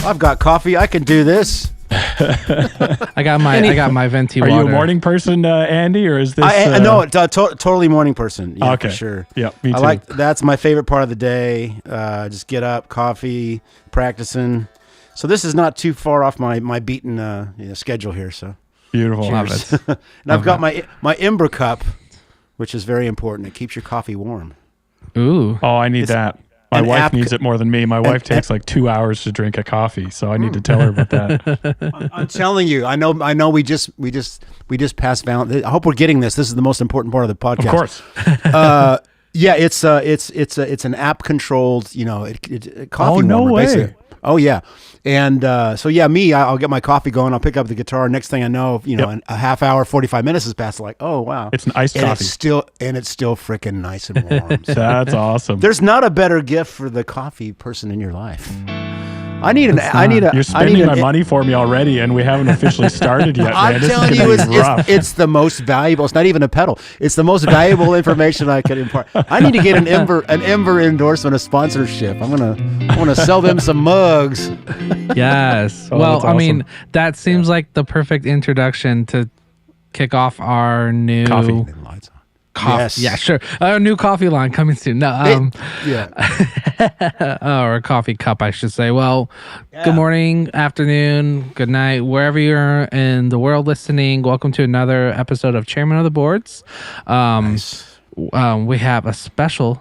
I've got coffee. I can do this. I got my venti water. Are you a morning person, Andy, or is this? No, totally morning person. Yeah, okay, for sure. Yeah, me too. That's my favorite part of the day. Just get up, coffee, practicing. So this is not too far off my beaten schedule here. So beautiful. Cheers. Love it. And I've got my Ember cup, which is very important. It keeps your coffee warm. Ooh. Oh, I need that. My wife needs it more than me. My wife takes like 2 hours to drink a coffee, so I need to tell her about that. I'm telling you, I know. We just passed Valentine's. I hope we're getting this. This is the most important part of the podcast. Of course. Yeah, it's an app controlled. Coffee. Oh, no warmer, way. Basically. Oh yeah, and I'll get my coffee going. I'll pick up the guitar. Next thing I know, in a half hour, 45 minutes has passed. Like, oh wow, it's an iced coffee. It's still freaking nice and warm. So that's awesome. There's not a better gift for the coffee person in your life. You're spending my money for me already, and we haven't officially started yet. I'm telling you, it's the most valuable. It's not even a pedal. It's the most valuable information I could impart. I need to get an Ember endorsement, a sponsorship. I'm gonna sell them some mugs. Yes. Oh, well, that's awesome. I mean, that seems like the perfect introduction to kick off our new coffee. Yes. Yeah, sure. Our new coffee line coming soon. No, or a coffee cup, I should say. Well, Good morning, afternoon, good night, wherever you're in the world listening. Welcome to another episode of Chairmen of the Boards. Nice. We have a special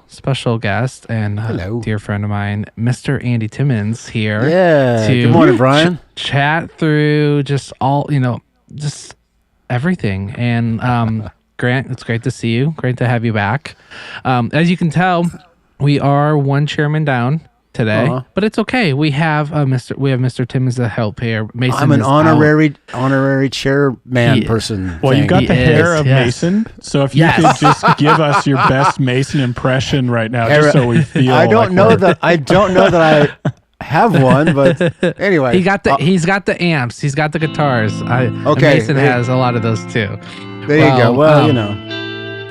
guest and a dear friend of mine, Mr. Andy Timmons here. Yeah. Good morning, Brian. Chat through just just everything. And Grant, it's great to see you. Great to have you back. As you can tell, we are one chairman down today, but it's okay. We have Mr. Timmons to help here. Mason, I'm an honorary chairman person. Well, you got the hair of Mason, so if you could just give us your best Mason impression right now, just so we feel. I don't know that I have one, but anyway, he's got the amps, he's got the guitars. Mason has a lot of those too. There you go. Well,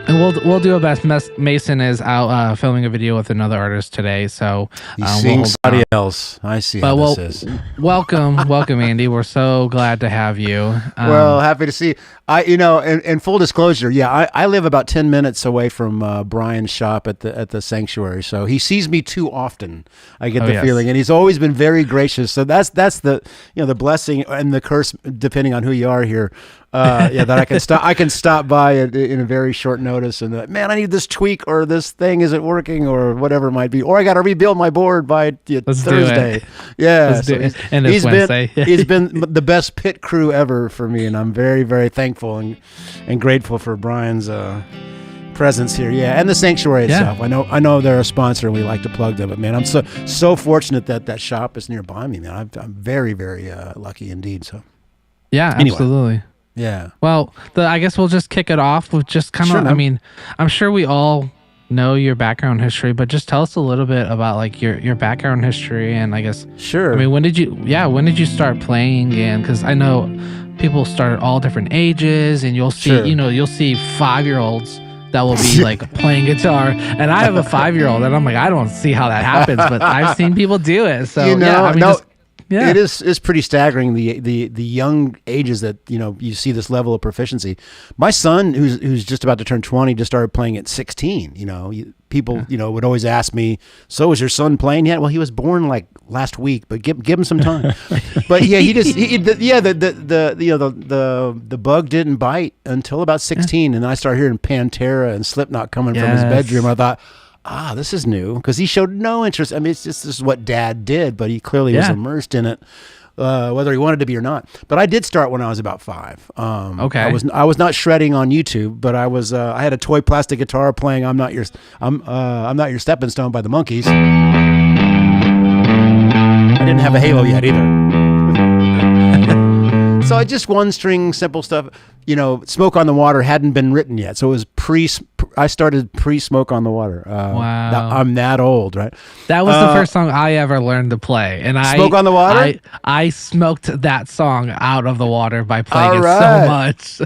and we'll do our best. Mason is out filming a video with another artist today, so he's seeing somebody else. I see. But this is. welcome, Andy. We're so glad to have you. Well, happy to see. In full disclosure, I live about 10 minutes away from Brian's shop at the sanctuary, so he sees me too often. I get the feeling, and he's always been very gracious. So that's the the blessing and the curse, depending on who you are here. That I can stop by in a very short notice, and man, I need this tweak, or this thing isn't working, or whatever it might be, or I got to rebuild my board by Thursday. Yeah, and it's Wednesday. He's been the best pit crew ever for me, and I'm very, very thankful and grateful for Brian's presence here. Yeah, and the sanctuary itself. I know they're a sponsor, and we like to plug them. But man, I'm so fortunate that shop is nearby me. Man, I'm very, very lucky indeed. So yeah, anyway. Absolutely. Yeah. Well, I guess we'll just kick it off with just kind of. I mean, I'm sure we all know your background history, but just tell us a little bit about like your background history, and I guess. Sure. I mean, when did you start playing? And because I know people start at all different ages, and you'll see you'll see 5-year-olds that will be like playing guitar, and I have a 5-year-old, and I'm like, I don't see how that happens, but I've seen people do it. So it is pretty staggering the young ages that you see this level of proficiency. My son, who's just about to turn 20, just started playing at 16. People would always ask me, "So is your son playing yet?" Well, he was born like last week, but give him some time. But yeah, the bug didn't bite until about 16, and I started hearing Pantera and Slipknot coming from his bedroom. I thought, this is new, because he showed no interest. I mean, this is what Dad did, but he clearly was immersed in it, whether he wanted to be or not. But I did start when I was about 5. I was not shredding on YouTube, but I had a toy plastic guitar playing I'm Not Your Stepping Stone by the Monkees. I didn't have a Halo yet either. So I just one string, simple stuff. Smoke on the Water hadn't been written yet, so it was I started pre-Smoke on the Water. Wow, I'm that old, right? That was the first song I ever learned to play, and Smoke on the Water. I smoked that song out of the water by playing it so much.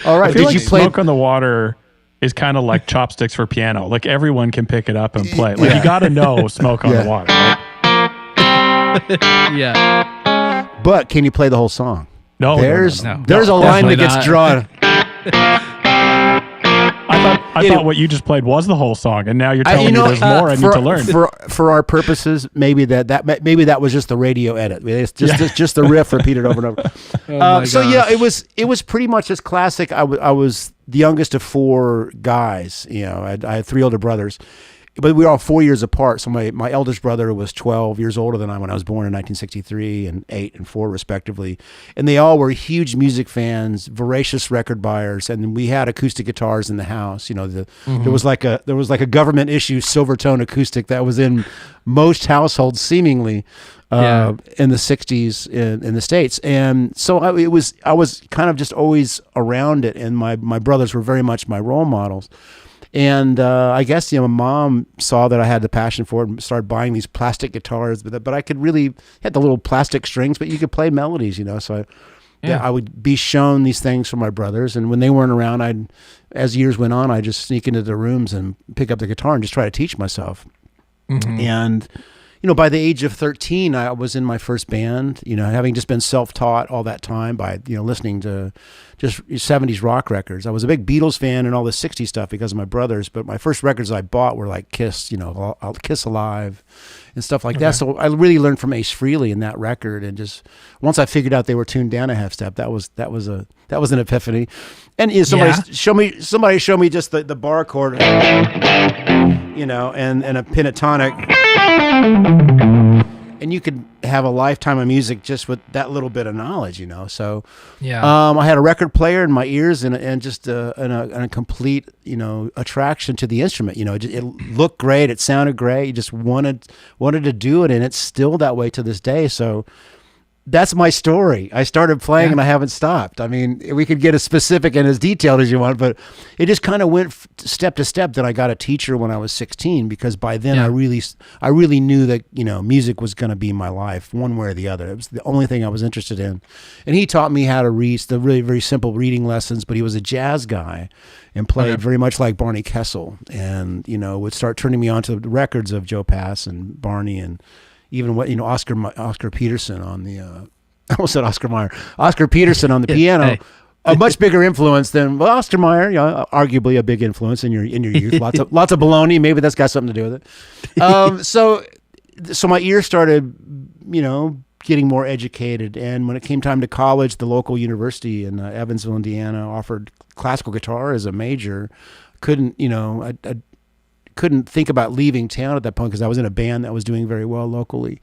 All right, did you play Smoke on the Water? Is kind of like chopsticks for piano. Like everyone can pick it up and play. Like you got to know Smoke on the Water, right? Yeah. But can you play the whole song? No. There's no. a line that gets drawn. I thought what you just played was the whole song, and now you're telling me there's more I need to learn. For our purposes, maybe that was just the radio edit. It's just the riff repeated over and over. So yeah, it was pretty much as classic. I was the youngest of four guys. You know, I had three older brothers, but we were all 4 years apart. So my eldest brother was 12 years older than I when I was born in 1963, and 8 and 4 respectively. And they all were huge music fans, voracious record buyers, and we had acoustic guitars in the house. You know, there was like a government issue Silvertone acoustic that was in most households seemingly in the 60s in the States. And so I was kind of just always around it, and my brothers were very much my role models. And I guess, my mom saw that I had the passion for it and started buying these plastic guitars, but I could really had the little plastic strings, but you could play melodies, So I would be shown these things from my brothers, and when they weren't around, as years went on, I'd just sneak into the rooms and pick up the guitar and just try to teach myself. Mm-hmm. And by the age of 13, I was in my first band, having just been self-taught all that time by, listening to just 70s rock records. I was a big Beatles fan and all the 60s stuff because of my brothers, but my first records I bought were like Kiss, Kiss Alive and stuff like that. So I really learned from Ace Frehley in that record, and just once I figured out they were tuned down a half step, that was an epiphany. And somebody show me just the bar chord, and a pentatonic. And you could have a lifetime of music just with that little bit of knowledge, So, I had a record player in my ears and just a complete, attraction to the instrument. It looked great, it sounded great. You just wanted to do it, and it's still that way to this day. So, that's my story. I started playing and I haven't stopped. I mean, we could get as specific and as detailed as you want, but it just kind of went step to step. Then I got a teacher when I was 16, because by then I really knew that, music was going to be my life one way or the other. It was the only thing I was interested in. And he taught me how to read the really very simple reading lessons, but he was a jazz guy and played very much like Barney Kessel, and, would start turning me on to the records of Joe Pass and Barney, and even Oscar Peterson on the, I almost said Oscar Mayer, Oscar Peterson on the piano, a much bigger influence than Oscar Mayer, arguably a big influence in your youth. Lots of baloney. Maybe that's got something to do with it. So my ear started, getting more educated. And when it came time to college, the local university in Evansville, Indiana, offered classical guitar as a major. I couldn't think about leaving town at that point because I was in a band that was doing very well locally.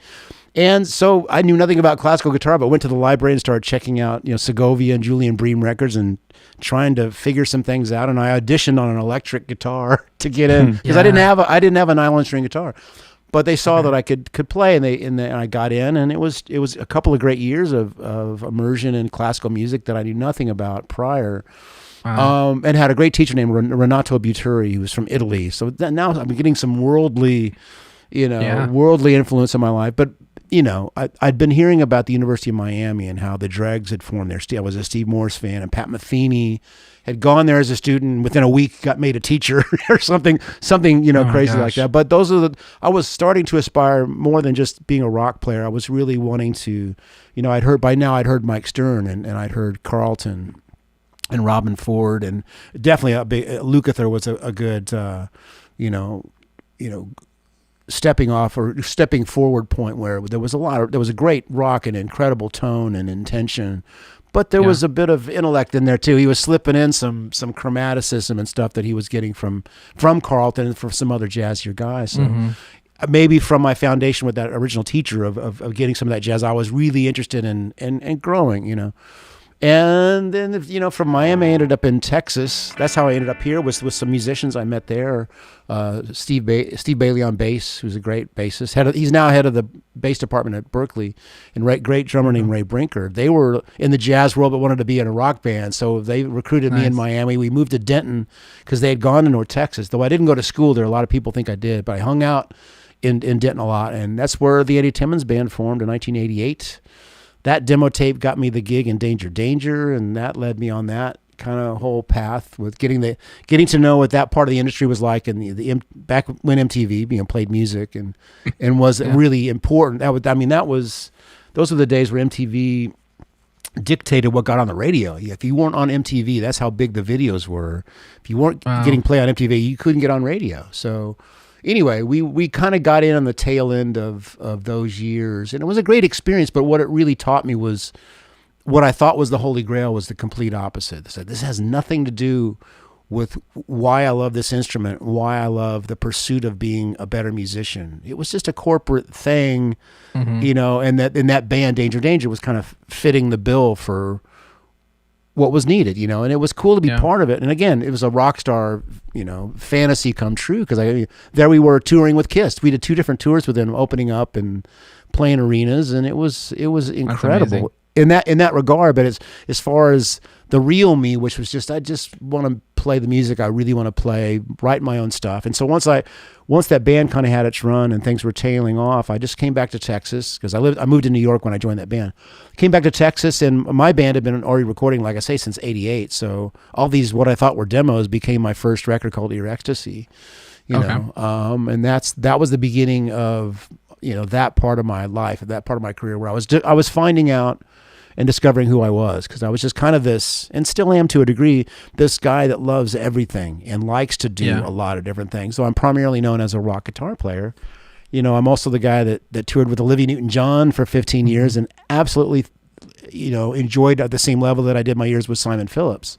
And so I knew nothing about classical guitar, but went to the library and started checking out, Segovia and Julian Bream records and trying to figure some things out. And I auditioned on an electric guitar to get in because I didn't have a nylon string guitar, but they saw that I could play, and I got in, and it was a couple of great years of immersion in classical music that I knew nothing about prior. And had a great teacher named Renato Buturi, who was from Italy. So now I'm getting some worldly influence in my life. But, I'd been hearing about the University of Miami and how the Dregs had formed there. I was a Steve Morse fan, and Pat Metheny had gone there as a student, and within a week got made a teacher or something crazy like that. But I was starting to aspire more than just being a rock player. I was really wanting to, I'd heard Mike Stern and I'd heard Carlton and Robin Ford, and definitely Lukather was a good, stepping forward point where there was a great rock and incredible tone and intention, but there was a bit of intellect in there too. He was slipping in some chromaticism and stuff that he was getting from Carlton and from some other jazzier guys. So maybe from my foundation with that original teacher of getting some of that jazz, I was really interested in growing, And then, from Miami, I ended up in Texas. That's how I ended up here, with some musicians I met there. Steve Bailey on bass, who's a great bassist. He's now head of the bass department at Berkeley, and great drummer named Ray Brinker. They were in the jazz world but wanted to be in a rock band, so they recruited me in Miami. We moved to Denton because they had gone to North Texas. Though I didn't go to school there, a lot of people think I did, but I hung out in Denton a lot, and that's where the Eddie Timmons Band formed in 1988. That demo tape got me the gig in Danger Danger, and that led me on that kind of whole path with getting to know what that part of the industry was like, and back when MTV played music and was really important. Those were the days where MTV dictated what got on the radio. If you weren't on MTV, that's how big the videos were. If you weren't getting play on MTV, you couldn't get on radio. So anyway, we kind of got in on the tail end of those years, and it was a great experience. But what it really taught me was what I thought was the Holy Grail was the complete opposite. This has nothing to do with why I love this instrument, why I love the pursuit of being a better musician. It was just a corporate thing, and that band Danger Danger was kind of fitting the bill for what was needed, and it was cool to be part of it. And again, it was a rock star, fantasy come true, because there we were touring with Kiss. We did 2 different tours with them, opening up and playing arenas, and it was incredible in that regard. But as far as the real me, which was I just want to play the music I really want to play, write my own stuff. And so once that band kind of had its run and things were tailing off, I just came back to Texas, because I moved to New York when I joined that band. Came back to Texas, and my band had been already recording, like I say, since '88. So all these what I thought were demos became my first record, called Ear Ecstasy. And that was the beginning of that part of my life, that part of my career, where I was finding out and discovering who I was, because I was just kind of this, and still am to a degree, this guy that loves everything and likes to do a lot of different things. So I'm primarily known as a rock guitar player. I'm also the guy that toured with Olivia Newton-John for 15 years and absolutely, enjoyed at the same level that I did my years with Simon Phillips,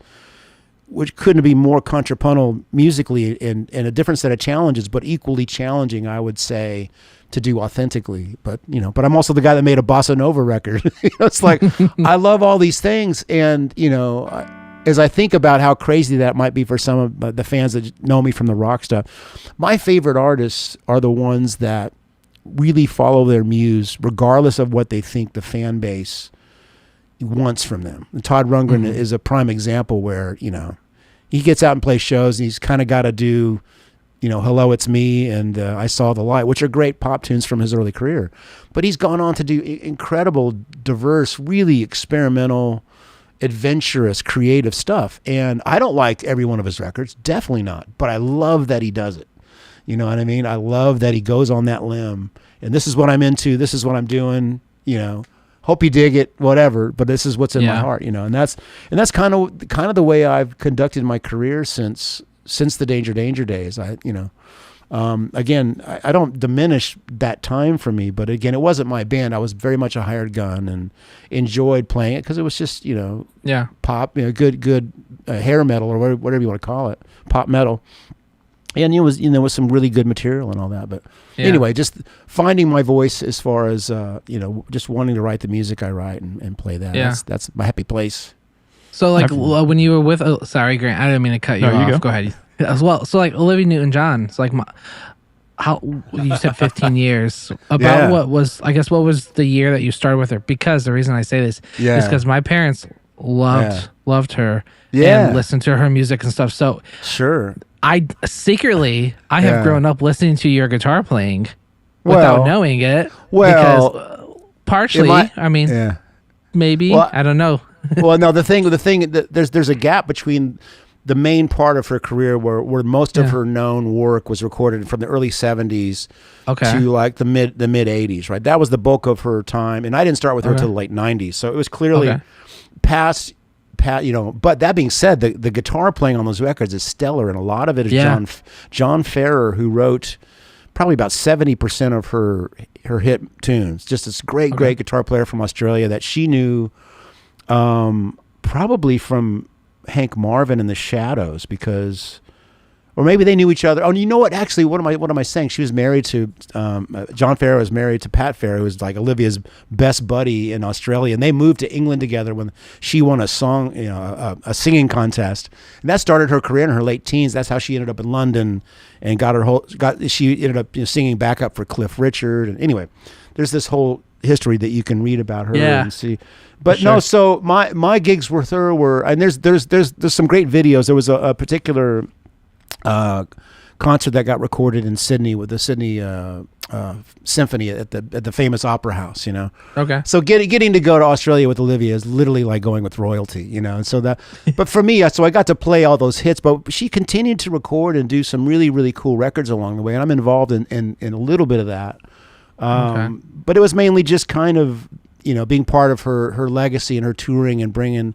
which couldn't be more contrapuntal musically, and a different set of challenges, but equally challenging, I would say, to do authentically. But I'm also the guy that made a bossa nova record. It's like I love all these things, and as I think about how crazy that might be for some of the fans that know me from the rock stuff, my favorite artists are the ones that really follow their muse, regardless of what they think the fan base wants from them. And Todd Rundgren is a prime example, where he gets out and plays shows, and he's kind of got to do Hello, It's Me, and I Saw the Light, which are great pop tunes from his early career. But he's gone on to do incredible, diverse, really experimental, adventurous, creative stuff. And I don't like every one of his records, definitely not. But I love that he does it. You know what I mean? I love that he goes on that limb. And this is what I'm into. This is what I'm doing. Hope you dig it, whatever. But this is what's in my heart. And that's kind of the way I've conducted my career since the Danger days. Again, I don't diminish that time for me, but again, it wasn't my band. I was very much a hired gun and enjoyed playing it because it was just, pop, good hair metal, or whatever you want to call it, pop metal. And it was, there was some really good material and all that. But anyway, just finding my voice as far as, just wanting to write the music I write and play that. Yeah. That's my happy place. So when you were with, sorry, Grant, I didn't mean to cut you off. Go ahead. As well. So Olivia Newton-John, it's how you said 15 years. About what was the year that you started with her? Because the reason I say this is because my parents loved her and listened to her music and stuff. So sure, I have grown up listening to your guitar playing without knowing it. Well, because partially, maybe I don't know. Well, no, the thing there's a gap between the main part of her career where most of her known work was recorded from the early 70s to like the mid 80s, right? That was the bulk of her time, and I didn't start with her until the late 90s, so it was clearly past. But that being said, the guitar playing on those records is stellar, and a lot of it is John Ferrer, who wrote probably about 70% of her hit tunes. Just this great guitar player from Australia that she knew. Probably from Hank Marvin and the Shadows, or maybe they knew each other. Oh, you know what? Actually, what am I saying? She was married to John Ferrer was married to Pat Ferrer, who was like Olivia's best buddy in Australia, and they moved to England together when she won a song, a singing contest, and that started her career in her late teens. That's how she ended up in London and she ended up singing backup for Cliff Richard. And anyway, there's this whole history that you can read about her and see. But no, so my gigs with her were, and there's some great videos. There was a particular concert that got recorded in Sydney with the Sydney Symphony at the famous opera house, you know. Okay. So getting to go to Australia with Olivia is literally like going with royalty, you know. And so but for me, so I got to play all those hits, but she continued to record and do some really, really cool records along the way. And I'm involved in a little bit of that. But it was mainly just kind of, you know, being part of her legacy and her touring and bringing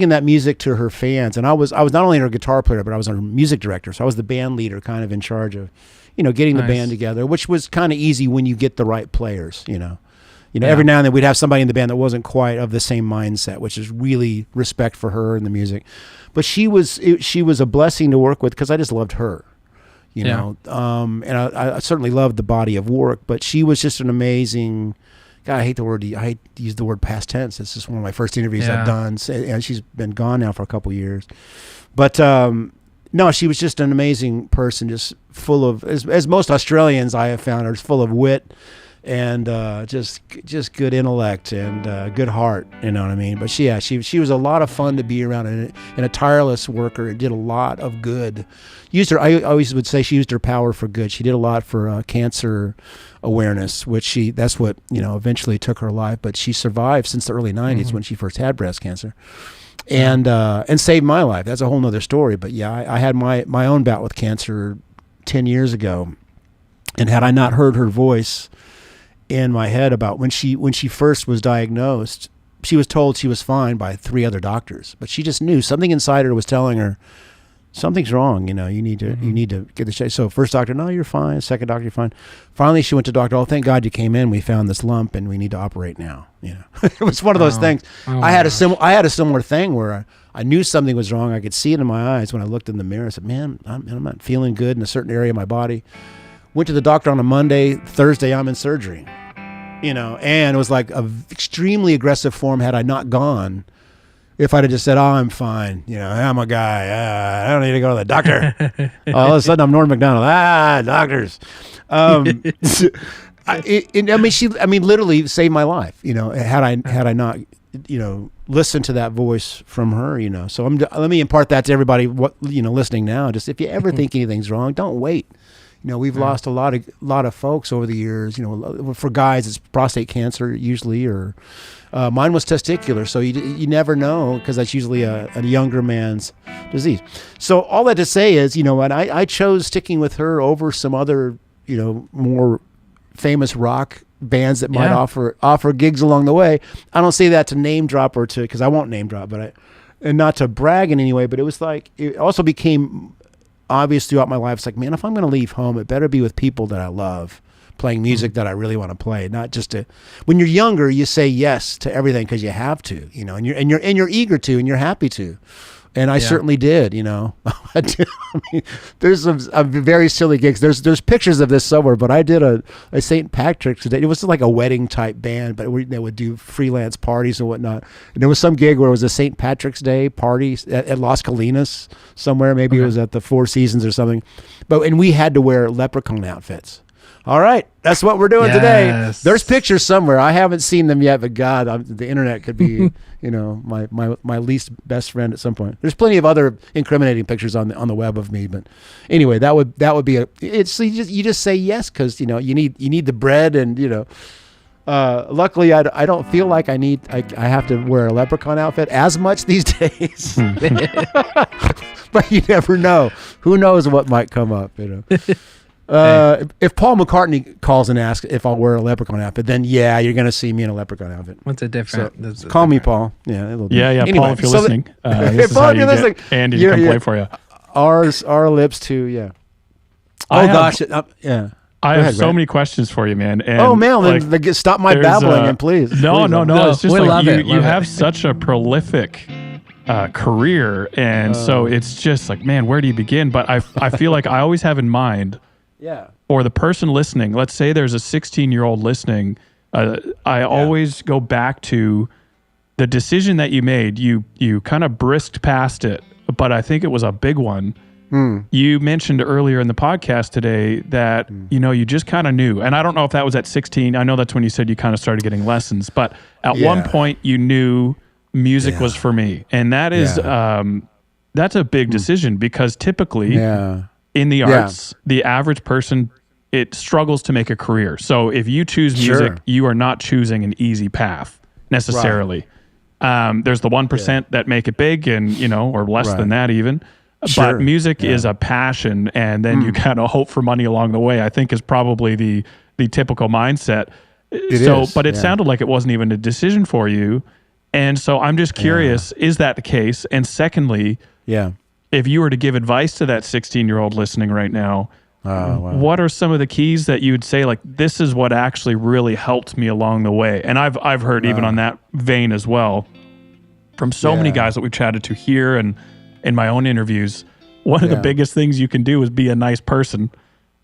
that music to her fans. And I was not only her guitar player, but I was her music director. So I was the band leader, kind of in charge of, you know, getting the band together, which was kind of easy when you get the right players, you know. Every now and then we'd have somebody in the band that wasn't quite of the same mindset, which is really respect for her and the music. But she was a blessing to work with because I just loved her, you know. And I certainly loved the body of work, but she was just an amazing. God, I hate to use the word past tense. This is one of my first interviews I've done, and she's been gone now for a couple of years. But no, she was just an amazing person, just full of, as most Australians I have found are full of wit and just good intellect and good heart. You know what I mean? But she was a lot of fun to be around and a tireless worker and did a lot of good. I always would say she used her power for good. She did a lot for cancer awareness, which that's what, you know, eventually took her life. But she survived since the early 90s when she first had breast cancer, and saved my life. That's a whole nother story. But yeah, I had my own bout with cancer 10 years ago, and had I not heard her voice in my head about when she first was diagnosed, she was told she was fine by 3 other doctors, but she just knew something inside her was telling her something's wrong. You know, you need to get this checked. So first doctor, no, you're fine. Second doctor, you're fine. Finally, she went to doctor. Oh, thank God you came in. We found this lump, and we need to operate now. You know, it was one of those things. I had a similar thing where I knew something was wrong. I could see it in my eyes when I looked in the mirror. I said, "Man, I'm not feeling good in a certain area of my body." Went to the doctor on a Monday. Thursday, I'm in surgery. You know, and it was like a extremely aggressive form. Had I not gone, if I'd have just said, "Oh, I'm fine," you know, I'm a guy, I don't need to go to the doctor. All of a sudden, I'm Norm Macdonald. Doctors. I mean, literally saved my life. You know, had I not, you know, listened to that voice from her. You know, so let me impart that to everybody. What, you know, listening now, just if you ever think anything's wrong, don't wait. You know, we've lost a lot of folks over the years. You know, for guys, it's prostate cancer usually, or mine was testicular. So you never know, because that's usually a younger man's disease. So all that to say is, you know, and I chose sticking with her over some other, you know, more famous rock bands that might offer gigs along the way. I don't say that to name drop or because I won't name drop, and not to brag in any way. But it was like, it also became obvious throughout my life. It's like, man, if I'm going to leave home, it better be with people that I love, playing music that I really want to play, not just to. When you're younger, you say yes to everything because you have to, you know, and you're eager to, and you're happy to, and I certainly did, you know. I mean, there's some very silly gigs. There's pictures of this somewhere, but I did a St. Patrick's Day. It was like a wedding type band, but they would do freelance parties and whatnot. And there was some gig where it was a St. Patrick's Day party at Las Colinas somewhere. Maybe it was at the Four Seasons or something. And we had to wear leprechaun outfits. All right, that's what we're doing today. There's pictures somewhere. I haven't seen them yet, but God, the internet could be, you know, my least best friend at some point. There's plenty of other incriminating pictures on the web of me, but anyway, that would be you just say yes because, you know, you need the bread, and, you know. Luckily, I don't feel like I have to wear a leprechaun outfit as much these days. But you never know. Who knows what might come up, you know. If Paul McCartney calls and asks if I'll wear a leprechaun outfit, then yeah, you're going to see me in a leprechaun outfit. What's a different? So call me Paul. Yeah, anyway, Paul, if you're listening, this is how you get Andy to come play for you. Our lips too. Yeah. I have so many questions for you, man. And then stop my babbling, and please. No. It's just like you have such a prolific career, and so it's just like, man, where do you begin? But I feel like I always have in mind. Yeah. Or the person listening, let's say there's a 16-year-old listening, I always go back to the decision that you made. You kind of brisked past it, but I think it was a big one. You mentioned earlier in the podcast today that, you know, you just kind of knew. And I don't know if that was at 16. I know that's when you said you kind of started getting lessons. But at one point, you knew music was for me. And that is that's a big decision, because typically in the arts, the average person, it struggles to make a career. So if you choose music, you are not choosing an easy path necessarily. Right. There's the 1% that make it big, and or less than that even. But music is a passion, and then you kind of hope for money along the way, I think, is probably the typical mindset. But it sounded like it wasn't even a decision for you. And so I'm just curious, is that the case? And secondly, if you were to give advice to that 16-year-old listening right now, what are some of the keys that you would say, like, this is what actually really helped me along the way? And I've heard even on that vein as well from so many guys that we've chatted to here and in my own interviews, one of the biggest things you can do is be a nice person.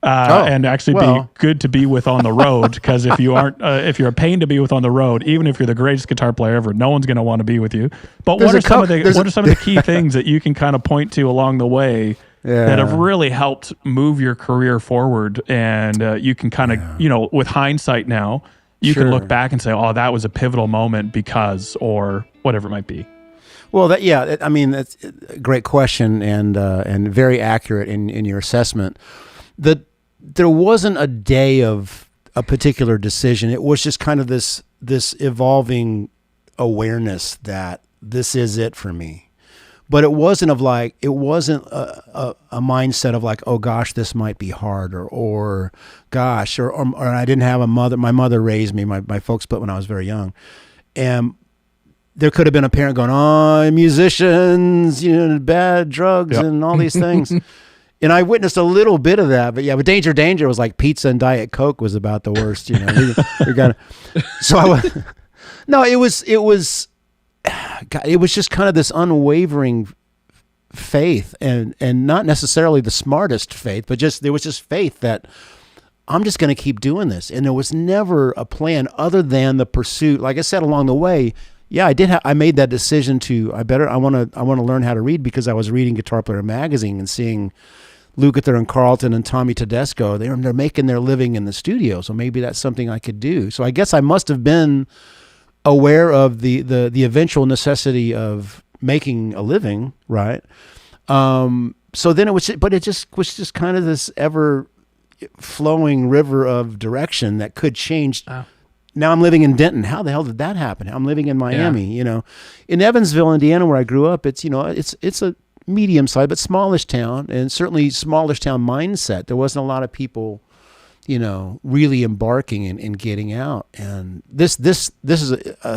And actually be good to be with on the road, because if you aren't, if you're a pain to be with on the road, even if you're the greatest guitar player ever, no one's going to want to be with you. But what are some of the key things that you can kind of point to along the way that have really helped move your career forward? And you can kind of, with hindsight now, you can look back and say, oh, that was a pivotal moment because, or whatever it might be. Well, I mean, that's a great question and very accurate in your assessment. There wasn't a day of a particular decision. It was just kind of this evolving awareness that this is it for me. But it wasn't a mindset of like, oh gosh, this might be hard, or gosh, or I didn't have a mother. My mother raised me. My folks split when I was very young, and there could have been a parent going, oh, musicians, bad drugs and all these things. And I witnessed a little bit of that, but but Danger was like pizza and Diet Coke was about the worst, we got. So it was just kind of this unwavering faith, and not necessarily the smartest faith, but there was just faith that I'm just going to keep doing this. And there was never a plan other than the pursuit. Like I said, along the way, I made that decision I want to learn how to read, because I was reading Guitar Player magazine and seeing Lukather and Carlton and Tommy Tedesco. They're making their living in the studio, so maybe that's something I could do. So I guess I must have been aware of the eventual necessity of making a living, right? So then it was just kind of this ever flowing river of direction that could change. Now I'm living in Denton. How the hell did that happen? I'm living in Miami. In Evansville, Indiana, where I grew up. It's a medium-sized but smallish town, and certainly smallish town mindset. There wasn't a lot of people, really embarking and getting out. And this is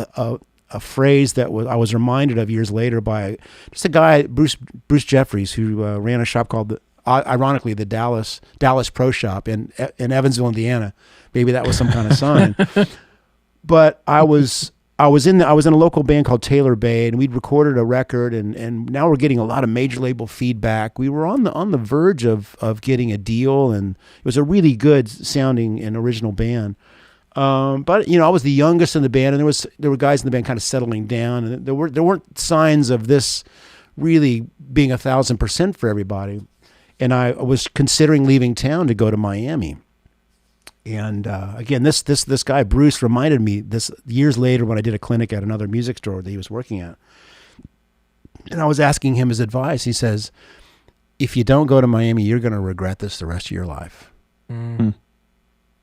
a phrase that I was reminded of years later by just a guy, Bruce Jeffries, who ran a shop called ironically the Dallas Pro Shop in Evansville, Indiana. Maybe that was some kind of sign. But I was in a local band called Taylor Bay, and we'd recorded a record, and now we're getting a lot of major label feedback. We were on the verge of getting a deal, and it was a really good sounding and original band. But I was the youngest in the band, and there were guys in the band kind of settling down, and there weren't signs of this really being 1,000% for everybody. And I was considering leaving town to go to Miami. And again, this guy Bruce reminded me this years later when I did a clinic at another music store that he was working at, and I was asking him his advice. He says, "If you don't go to Miami, you're going to regret this the rest of your life." Mm.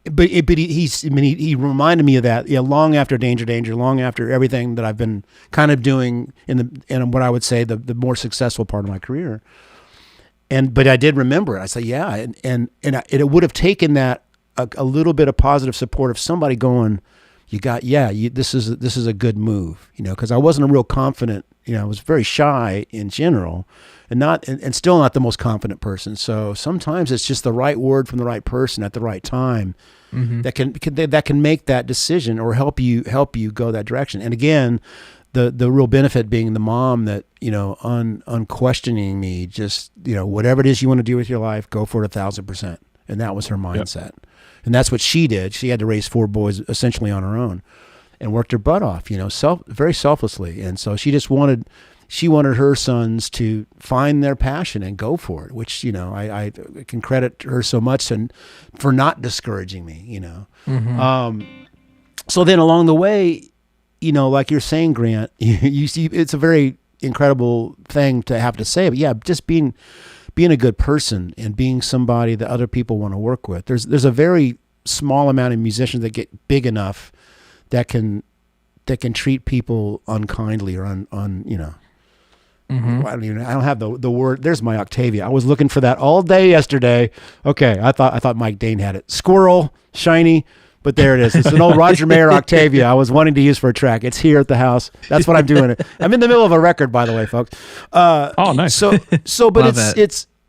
But he reminded me of that. Long after Danger, long after everything that I've been kind of doing in what I would say the more successful part of my career. But I did remember it. I said, and it would have taken that. A little bit of positive support of somebody going, this is a good move, because I wasn't a real confident, I was very shy in general, and still not the most confident person. So sometimes it's just the right word from the right person at the right time that can make that decision or help you go that direction. And again, the real benefit being the mom that, unquestioning me, just, whatever it is you want to do with your life, go for it 1,000%. And that was her mindset. Yep. And that's what she did. She had to raise 4 boys essentially on her own and worked her butt off, very selflessly. And so she wanted her sons to find their passion and go for it, which, I can credit her so much for not discouraging me, Mm-hmm. So then along the way, like you're saying, Grant, you see, it's a very incredible thing to have to say, but just being being a good person and being somebody that other people want to work with. There's a very small amount of musicians that get big enough that can treat people unkindly or you know. Mm-hmm. I don't have the word. There's my Octavia. I was looking for that all day yesterday. Okay, I thought Mike Dane had it. Squirrel, shiny, but there it is. It's an old Roger Mayer Octavia I was wanting to use for a track. It's here at the house. That's what I'm doing. I'm in the middle of a record, by the way, folks. Oh, nice. But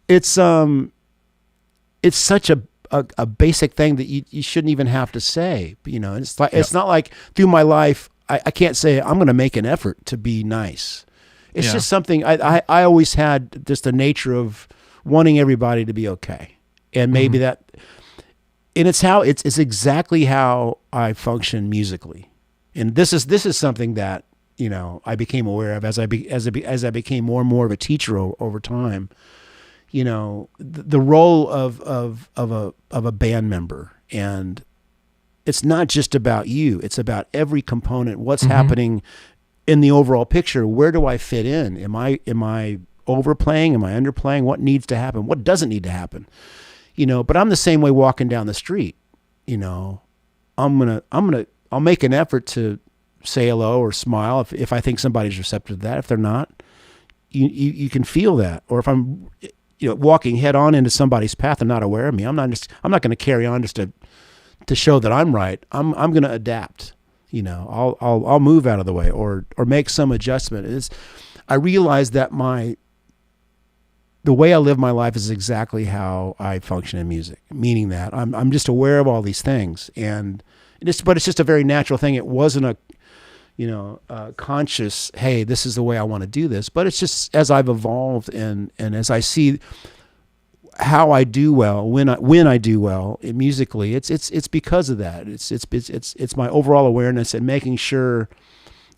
it's such a basic thing that you shouldn't even have to say. You know, it's like it's not like through my life I can't say I'm going to make an effort to be nice. It's just something I always had, just the nature of wanting everybody to be okay, and maybe that, and it's exactly how I function musically, and this is something that, you know, I became aware of as I became more and more of a teacher over time. You know, the role of a band member, and it's not just about you; it's about every component. What's happening in the overall picture? Where do I fit in? Am I overplaying? Am I underplaying? What needs to happen? What doesn't need to happen? You know, but I'm the same way walking down the street. You know, I'll make an effort to say hello or smile if I think somebody's receptive to that. If they're not, you can feel that. Or if I'm, you know, walking head on into somebody's path and not aware of me, I'm not going to carry on just to show that I'm right. I'm going to adapt. You know, I'll move out of the way or make some adjustment. I realize that the way I live my life is exactly how I function in music, meaning that I'm just aware of all these things, but it's just a very natural thing. It wasn't a conscious, hey, this is the way I want to do this, but it's just as I've evolved and as I see how I do well when I do well musically, it's because of that. It's my overall awareness and making sure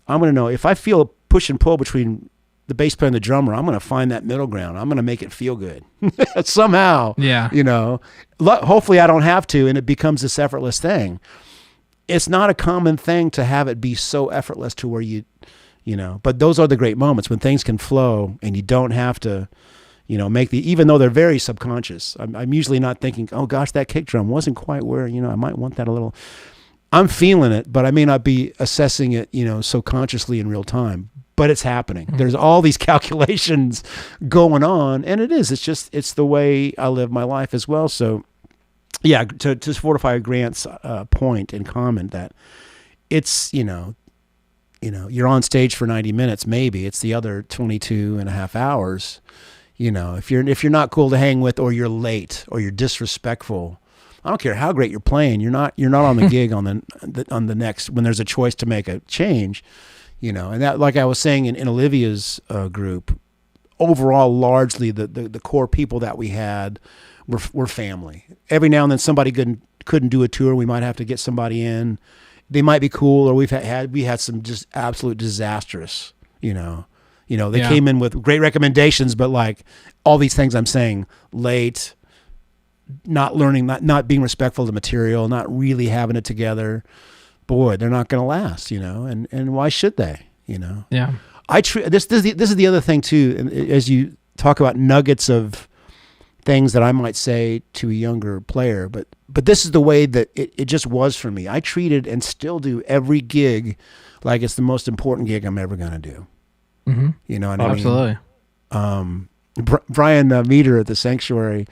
I'm going to know if I feel a push and pull between the bass player and the drummer, I'm going to find that middle ground. I'm going to make it feel good somehow. Yeah. You know, hopefully I don't have to, and it becomes this effortless thing. It's not a common thing to have it be so effortless to where you know, but those are the great moments when things can flow and you don't have to, you know, even though they're very subconscious. I'm usually not thinking, oh gosh, that kick drum wasn't quite where, you know, I might want that a little. I'm feeling it, but I may not be assessing it, you know, so consciously in real time, but it's happening. There's all these calculations going on, and it's the way I live my life as well. So yeah, to fortify Grant's point and comment that it's, you know, you're on stage for 90 minutes, maybe it's the other 22 and a half hours. You know, if you're not cool to hang with, or you're late, or you're disrespectful, I don't care how great you're playing. You're not on the gig on the next when there's a choice to make a change. You know, and that, like I was saying in Olivia's group, overall, largely the core people that we had were family. Every now and then somebody couldn't do a tour. We might have to get somebody in. They might be cool, or we had some just absolute disastrous. They came in with great recommendations, but like all these things I'm saying, late, not learning, not being respectful of the material, not really having it together. Boy, they're not going to last, and why should they, Yeah. This is the other thing too, and as you talk about nuggets of things that I might say to a younger player, but this is the way that it just was for me. I treated and still do every gig like it's the most important gig I'm ever going to do. Mm-hmm. You know what Absolutely. I mean? Brian Meter at the Sanctuary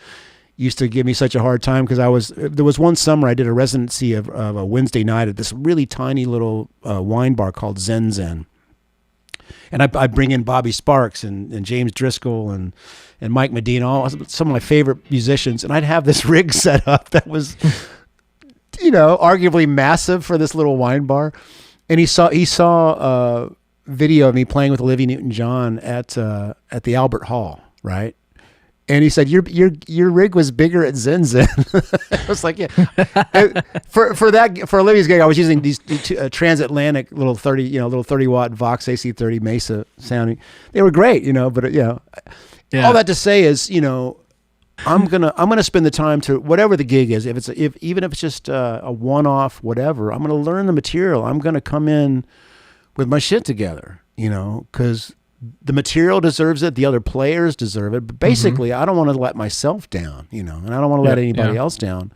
used to give me such a hard time because there was one summer I did a residency of a Wednesday night at this really tiny little wine bar called Zen Zen. And I bring in Bobby Sparks and James Driscoll and Mike Medina, some of my favorite musicians. And I'd have this rig set up that was, arguably massive for this little wine bar. And he saw a video of me playing with Olivia Newton-John at the Albert Hall, right? And he said, your rig was bigger at Zen Zen. I was like, yeah. For Olivia's gig, I was using these transatlantic little 30 watt Vox AC30 Mesa sounding. They were great, but all that to say is, I'm gonna spend the time to whatever the gig is. Even if it's just a one-off, whatever, I'm gonna learn the material. I'm gonna come in with my shit together, because the material deserves it. The other players deserve it. But basically, I don't want to let myself down, and I don't want to let anybody else down,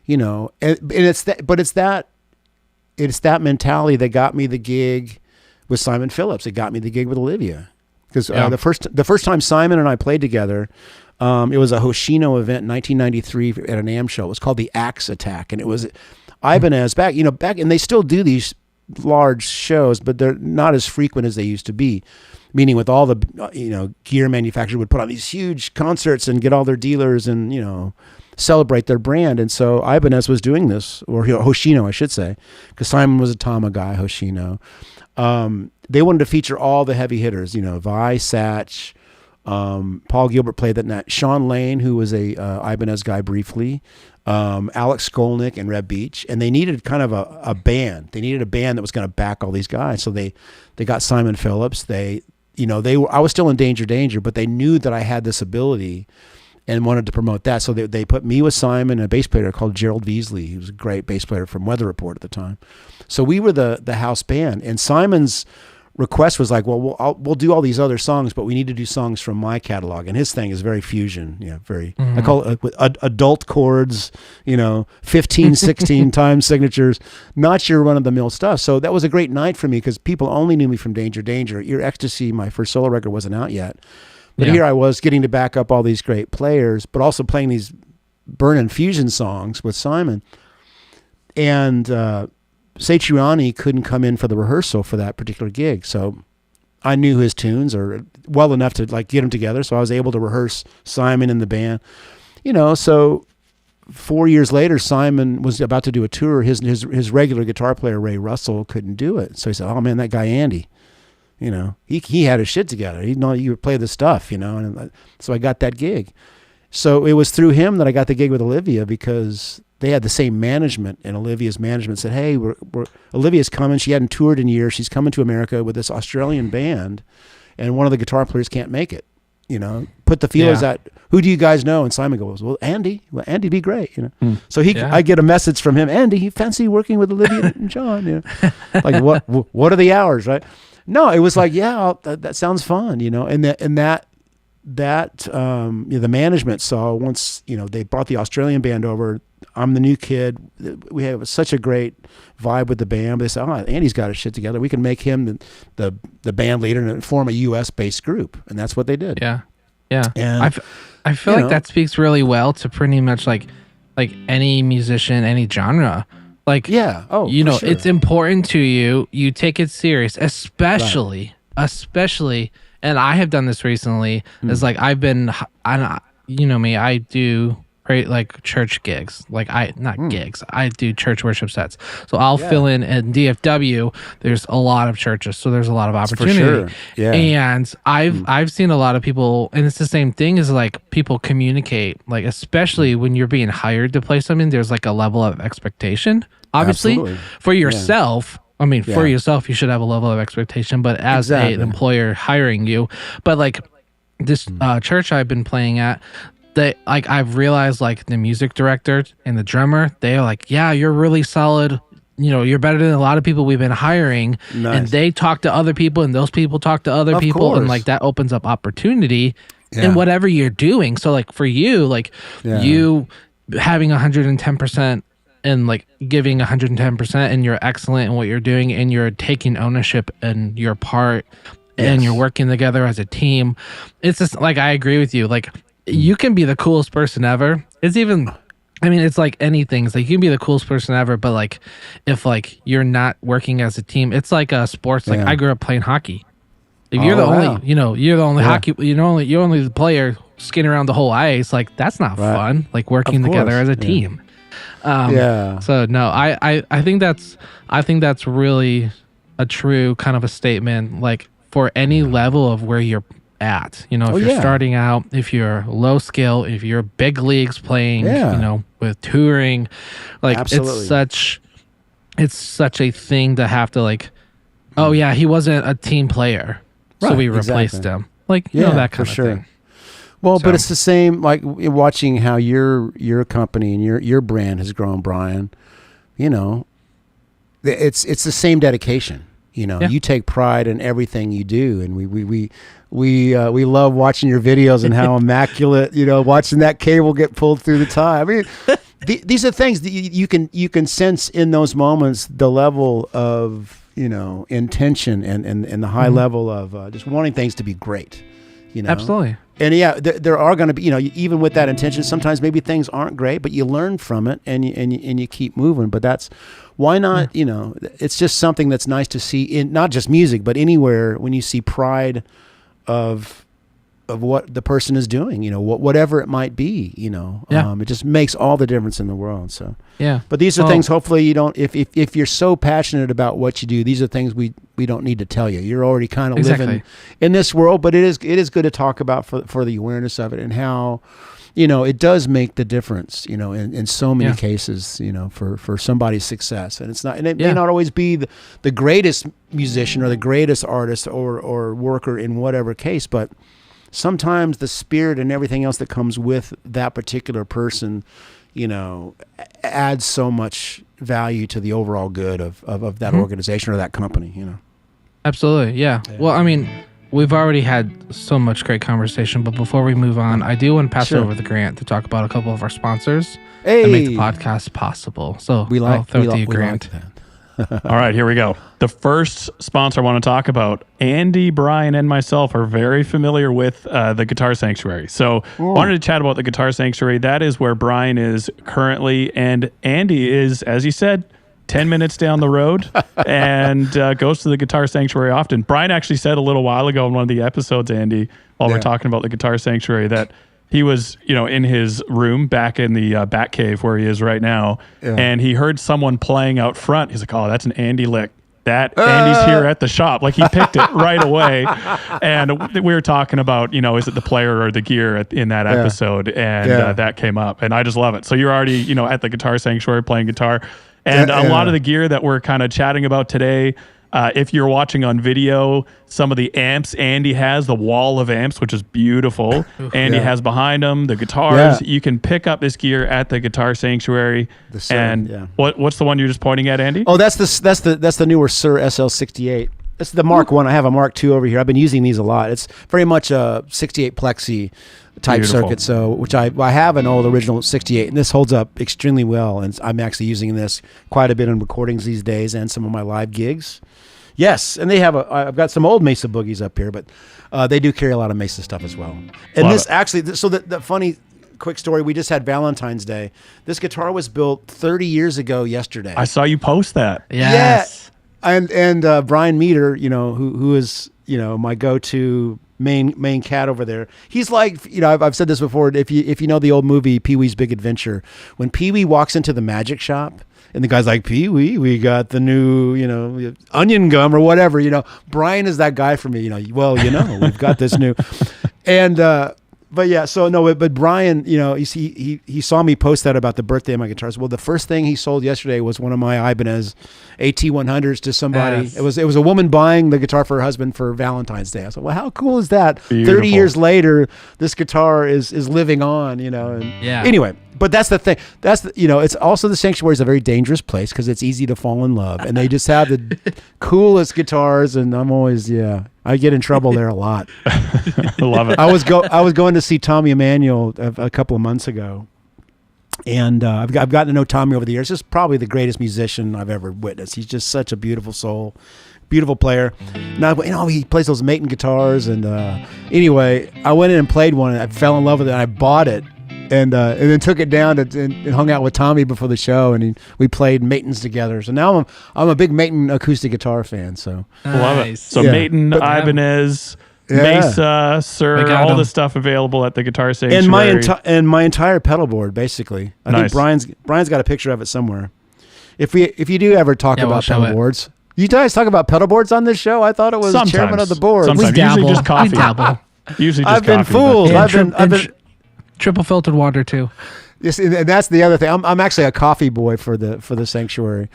and it's that, but it's that mentality that got me the gig with Simon Phillips. It got me the gig with Olivia, because the first time Simon and I played together, it was a Hoshino event in 1993 at an AM show. It was called the Axe Attack, and it was Ibanez back, and they still do these large shows, but they're not as frequent as they used to be. Meaning, with all the gear manufacturers would put on these huge concerts and get all their dealers and celebrate their brand. And so Ibanez was doing this, or Hoshino, I should say, because Simon was a Tama guy. Hoshino, they wanted to feature all the heavy hitters. Vi, Satch, Paul Gilbert played that night. Sean Lane, who was a Ibanez guy briefly. Alex Skolnick and Reb Beach, and they needed kind of a band. They needed a band that was going to back all these guys. So they got Simon Phillips. I was still in Danger, but they knew that I had this ability and wanted to promote that. So they put me with Simon and a bass player called Gerald Veasley. He was a great bass player from Weather Report at the time. So we were the house band, and Simon's request was like, well, we'll do all these other songs, but we need to do songs from my catalog. And his thing is very fusion, very, I call it adult chords, 15, 16 time signatures, not your run of the mill stuff. So that was a great night for me because people only knew me from Danger. Your Ecstasy, my first solo record, wasn't out yet. But here I was getting to back up all these great players, but also playing these burnin' fusion songs with Simon. And, Satriani couldn't come in for the rehearsal for that particular gig, so I knew his tunes or well enough to get them together. So I was able to rehearse Simon and the band, So 4 years later, Simon was about to do a tour. His regular guitar player Ray Russell couldn't do it, so he said, "Oh man, that guy Andy, he had his shit together. He know you play the stuff, And so I got that gig. So it was through him that I got the gig with Olivia because they had the same management, and Olivia's management said, "Hey, Olivia's coming. She hadn't toured in years. She's coming to America with this Australian band, and one of the guitar players can't make it. Put the feelers out. Who do you guys know?" And Simon goes, "Well, Andy. Well, Andy'd be great. So I get a message from him. Andy, you fancy working with Olivia Newton-John? Like what are the hours, right? No, it was like, that sounds fun, and the management saw once they brought the Australian band over. I'm the new kid. We have such a great vibe with the band. They said, "Oh, Andy's got his shit together. We can make him the band leader and form a U.S. based group." And that's what they did. Yeah. And I feel like that speaks really well to pretty much like any musician, any genre. Like, sure. It's important to you. You take it serious, especially, and I have done this recently. Is like I do like church gigs, gigs. I do church worship sets. So I'll fill in at DFW. There's a lot of churches, so there's a lot of opportunity. For sure. Yeah. And I've seen a lot of people, and it's the same thing as like people communicate, like especially when you're being hired to play something, there's like a level of expectation. Obviously, Absolutely. For yourself. For yourself, you should have a level of expectation, but as an employer hiring you, but like this church I've been playing at, I've realized like the music director and the drummer, they are like, "Yeah, you're really solid. You're better than a lot of people we've been hiring." Nice. And they talk to other people, and those people talk to other people, course. And like that opens up opportunity in whatever you're doing. So like for you, you having 110%. And like giving 110%, and you're excellent in what you're doing, and you're taking ownership in your part, and you're working together as a team. It's just like, I agree with you. Like you can be the coolest person ever. It's even, it's like anything. It's like you can be the coolest person ever, but like if like you're not working as a team, it's like sports. Like I grew up playing hockey. If you're the only, you're the only hockey, you're only the player skating around the whole ice. Like that's not fun. Like working together as a team. So no, I think that's really a true kind of a statement, like for any level of where you're at, if you're starting out, if you're low skill, if you're big leagues playing, with touring, like Absolutely. it's such a thing to have to like, oh yeah, he wasn't a team player, so we replaced him. Like, that kind of thing. Well, but it's the same, like watching how your company and your brand has grown, Brian. It's the same dedication. You know, you take pride in everything you do, and we love watching your videos and how immaculate, you know, watching that cable get pulled through the tie. I mean, these are things that you can sense in those moments the level of, you know, intention and the high level of just wanting things to be great. You know? Absolutely. And there are going to be, you know, even with that intention, sometimes maybe things aren't great, but you learn from it and you keep moving. But that's why not, you know, it's just something that's nice to see in not just music, but anywhere when you see pride of what the person is doing, you know, whatever it might be, you know, it just makes all the difference in the world. So, but these are things, hopefully you don't, if you're so passionate about what you do, these are things we don't need to tell you. You're already kind of living in this world, but it is good to talk about for the awareness of it and how, you know, it does make the difference, you know, in so many cases, you know, for somebody's success. And it's not, and it may not always be the greatest musician or the greatest artist or worker in whatever case, but sometimes the spirit and everything else that comes with that particular person, you know, adds so much value to the overall good of that organization or that company, you know. Absolutely, yeah. Well, I mean, we've already had so much great conversation, but before we move on, I do want to pass it over to Grant to talk about a couple of our sponsors that make the podcast possible. So I'll throw it to you, Grant. All right, here we go. The first sponsor I want to talk about, Andy, Brian, and myself are very familiar with the Guitar Sanctuary. So wanted to chat about the Guitar Sanctuary. That is where Brian is currently, and Andy is, as you said, 10 minutes down the road and goes to the Guitar Sanctuary often. Brian actually said a little while ago in one of the episodes, Andy, while we're talking about the Guitar Sanctuary, that he was, you know, in his room back in the Bat Cave where he is right now, and he heard someone playing out front. He's like, "Oh, that's an Andy lick. That Andy's here at the shop." Like, he picked it right away. And we were talking about, you know, is it the player or the gear in that episode? And that came up, and I just love it. So you're already, you know, at the Guitar Sanctuary playing guitar, and a lot of the gear that we're kind of chatting about today. If you're watching on video, some of the amps Andy has, the wall of amps, which is beautiful. Andy has behind him, the guitars. You can pick up this gear at the Guitar Sanctuary. What's the one you're just pointing at, Andy? Oh, that's the newer Sir SL68. This is the Mark 1. I have a Mark 2 over here. I've been using these a lot. It's very much a 68 plexi type circuit, so which I have an old original 68, and this holds up extremely well, and I'm actually using this quite a bit in recordings these days and some of my live gigs. Yes, and they have I've got some old Mesa boogies up here, but they do carry a lot of Mesa stuff as well. And this actually, so the funny quick story, we just had Valentine's Day. This guitar was built 30 years ago yesterday. I saw you post that. Yes. Yeah. And Brian Meter, you know, who is, you know, my go-to main cat over there. He's like, you know, I've said this before, if you know the old movie Pee-wee's Big Adventure, when Pee-wee walks into the magic shop and the guy's like, "Pee-wee, we got the new, you know, onion gum or whatever," you know, Brian is that guy for me, you know. Well, you know, we've got this new, and but yeah, so no, but Brian, you know, he saw me post that about the birthday of my guitars. Well, the first thing he sold yesterday was one of my Ibanez AT100s to somebody. Yes. It was a woman buying the guitar for her husband for Valentine's Day. I was like, well, how cool is that? Beautiful. 30 years later, this guitar is living on, you know. And anyway, but that's the thing. You know, it's also, the Sanctuary is a very dangerous place because it's easy to fall in love, and they just have the coolest guitars, and I'm always I get in trouble there a lot. I love it. I was going to see Tommy Emmanuel a couple of months ago, and I've gotten to know Tommy over the years. He's probably the greatest musician I've ever witnessed. He's just such a beautiful soul, beautiful player. Now, you know, he plays those Mason guitars, and anyway, I went in and played one, and I fell in love with it. And I bought it, and then took it down and hung out with Tommy before the show, and we played Matons together. So now I'm a big Mason acoustic guitar fan. So love it. So Mason, Ibanez, Mesa, Sir, all the stuff available at the Guitar Sanctuary, and my entire pedal board, basically. I think Brian's got a picture of it somewhere. If you do ever talk about pedal boards, you guys talk about pedal boards on this show. I thought it was chairman of the board. Sometimes. Usually just coffee. Usually just I've been coffee, fooled. I've been triple filtered water too. Yes, and that's the other thing. I'm actually a coffee boy for the Sanctuary.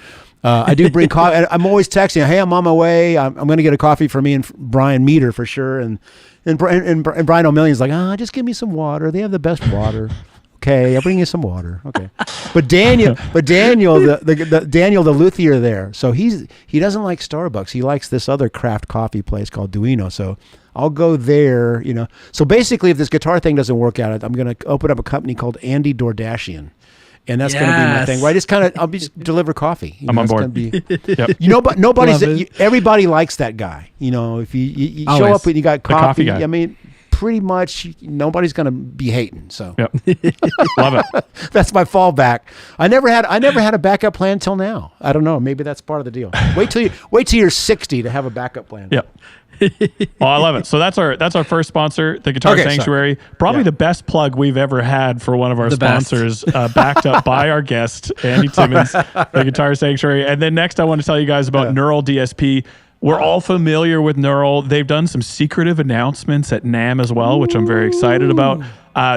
I do bring coffee. I'm always texting, "Hey, I'm on my way. I'm going to get a coffee for me and Brian Meter for sure." And Brian Omilion's like, "Just give me some water. They have the best water." Okay, I'll bring you some water. Okay, but Daniel, the Daniel, the luthier there. So he doesn't like Starbucks. He likes this other craft coffee place called Duino. So I'll go there. So basically, if this guitar thing doesn't work out, I'm going to open up a company called Andy Dordashian. And that's going to be my thing, right? I'll just deliver coffee. I'm on board. But everybody likes that guy. If you show up and you got coffee, I mean, pretty much nobody's going to be hating. So love it. That's my fallback. I never had a backup plan till now. I don't know. Maybe that's part of the deal. Wait till you're 60 to have a backup plan. Yep. Well, I love it. So that's our first sponsor, the Guitar Sanctuary. Probably the best plug we've ever had for one of our sponsors, backed up by our guest, Andy Timmons, the Guitar Sanctuary. And then next I want to tell you guys about Neural DSP. We're all familiar with Neural. They've done some secretive announcements at NAMM as well, which I'm very excited about.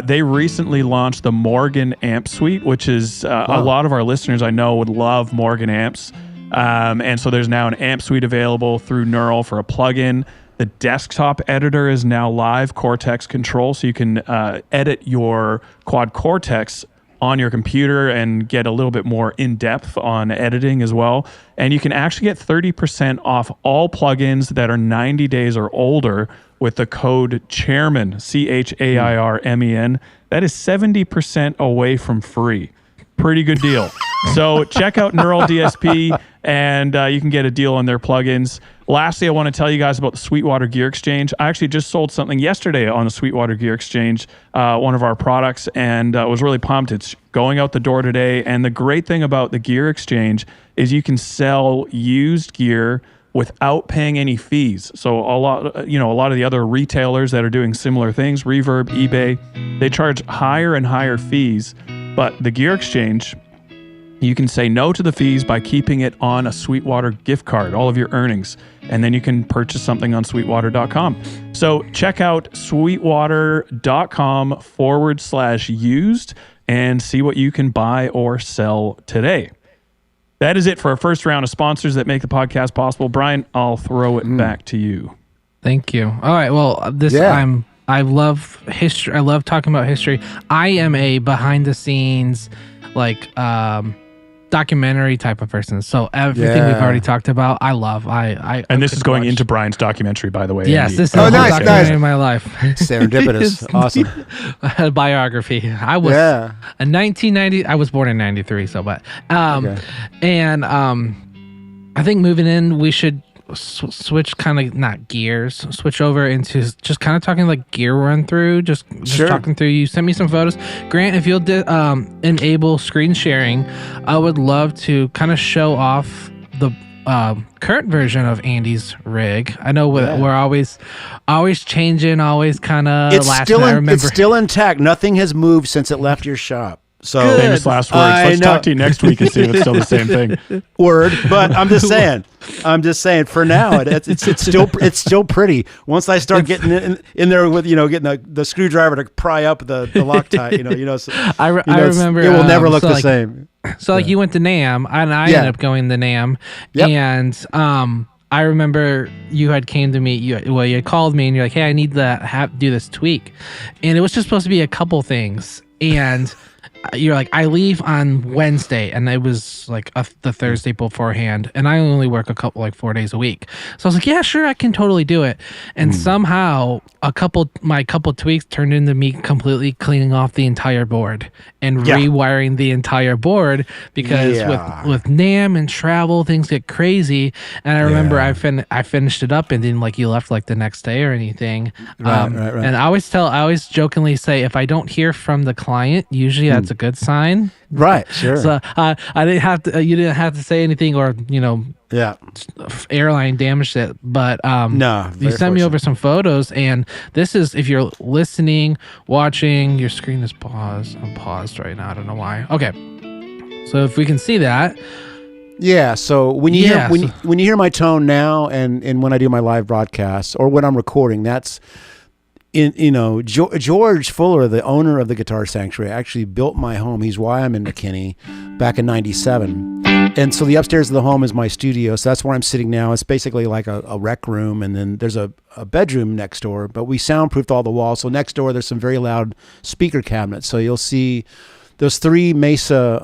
They recently launched the Morgan Amp Suite, which is a lot of our listeners I know would love Morgan amps. And so there's now an amp suite available through Neural for a plugin. The desktop editor is now live, Cortex Control, so you can edit your Quad Cortex on your computer and get a little bit more in-depth on editing as well. And you can actually get 30% off all plugins that are 90 days or older with the code Chairmen, CHAIRMEN. That is 70% away from free. Pretty good deal. So check out Neural DSP, and you can get a deal on their plugins. Lastly, I want to tell you guys about the Sweetwater Gear Exchange. I actually just sold something yesterday on the Sweetwater Gear Exchange, one of our products, and was really pumped. It's going out the door today. And the great thing about the Gear Exchange is you can sell used gear without paying any fees. So a lot of the other retailers that are doing similar things, Reverb, eBay, they charge higher and higher fees. But the Gear Exchange, you can say no to the fees by keeping it on a Sweetwater gift card, all of your earnings, and then you can purchase something on sweetwater.com. So check out sweetwater.com/used and see what you can buy or sell today. That is it for our first round of sponsors that make the podcast possible. Brian, I'll throw it back to you. Thank you. All right. Well, I love history. I love talking about history. I am a behind the scenes, documentary type of person. So everything we've already talked about, I love. And this is going into Brian's documentary, by the way. Yes, Andy. this is a documentary in my life. Serendipitous. Awesome. A biography. I was a 1990. I was born in 93. And I think moving in, we should switch kind of not gears, switch over into just kind of talking like gear run through, just talking through. You sent me some photos, Grant. If you'll enable screen sharing, I would love to kind of show off the current version of Andy's rig. I know we're always changing, always kind of. It's still intact. Nothing has moved since it left your shop. So famous last words. Let's talk to you next week and see if it's still the same thing. Word, but I'm just saying. For now, it's still pretty. Once I start getting in there with getting the screwdriver to pry up the Loctite, so, I remember it will never look the same. So you went to NAMM, and I ended up going to NAMM, and I remember you had came to me. You had called me, and you're like, "Hey, I need to do this tweak," and it was just supposed to be a couple things, and you're like, I leave on Wednesday, and it was like the Thursday beforehand, and I only work 4 days a week. So I was like, yeah, sure, I can totally do it. And somehow my couple tweaks turned into me completely cleaning off the entire board and rewiring the entire board, because with NAMM and travel, things get crazy. And I remember I finished it up, and then you left the nenext day or anything. Right. And I always jokingly say, if I don't hear from the client, usually that's a good sign. Right. Sure. So I didn't have to. You didn't have to say anything, or airline damaged it. But no, you sent me over some photos, and this is, if you're listening, watching, your screen is paused. I'm paused right now. I don't know why. Okay. So if we can see that. Yeah. So when you hear my tone now, and when I do my live broadcasts or when I'm recording, that's. George Fuller, the owner of the Guitar Sanctuary, actually built my home. He's why I'm in McKinney back in '97. And so the upstairs of the home is my studio. So that's where I'm sitting now. It's basically like a rec room, and then there's a bedroom next door, but we soundproofed all the walls. So next door, there's some very loud speaker cabinets. So you'll see those 3 Mesa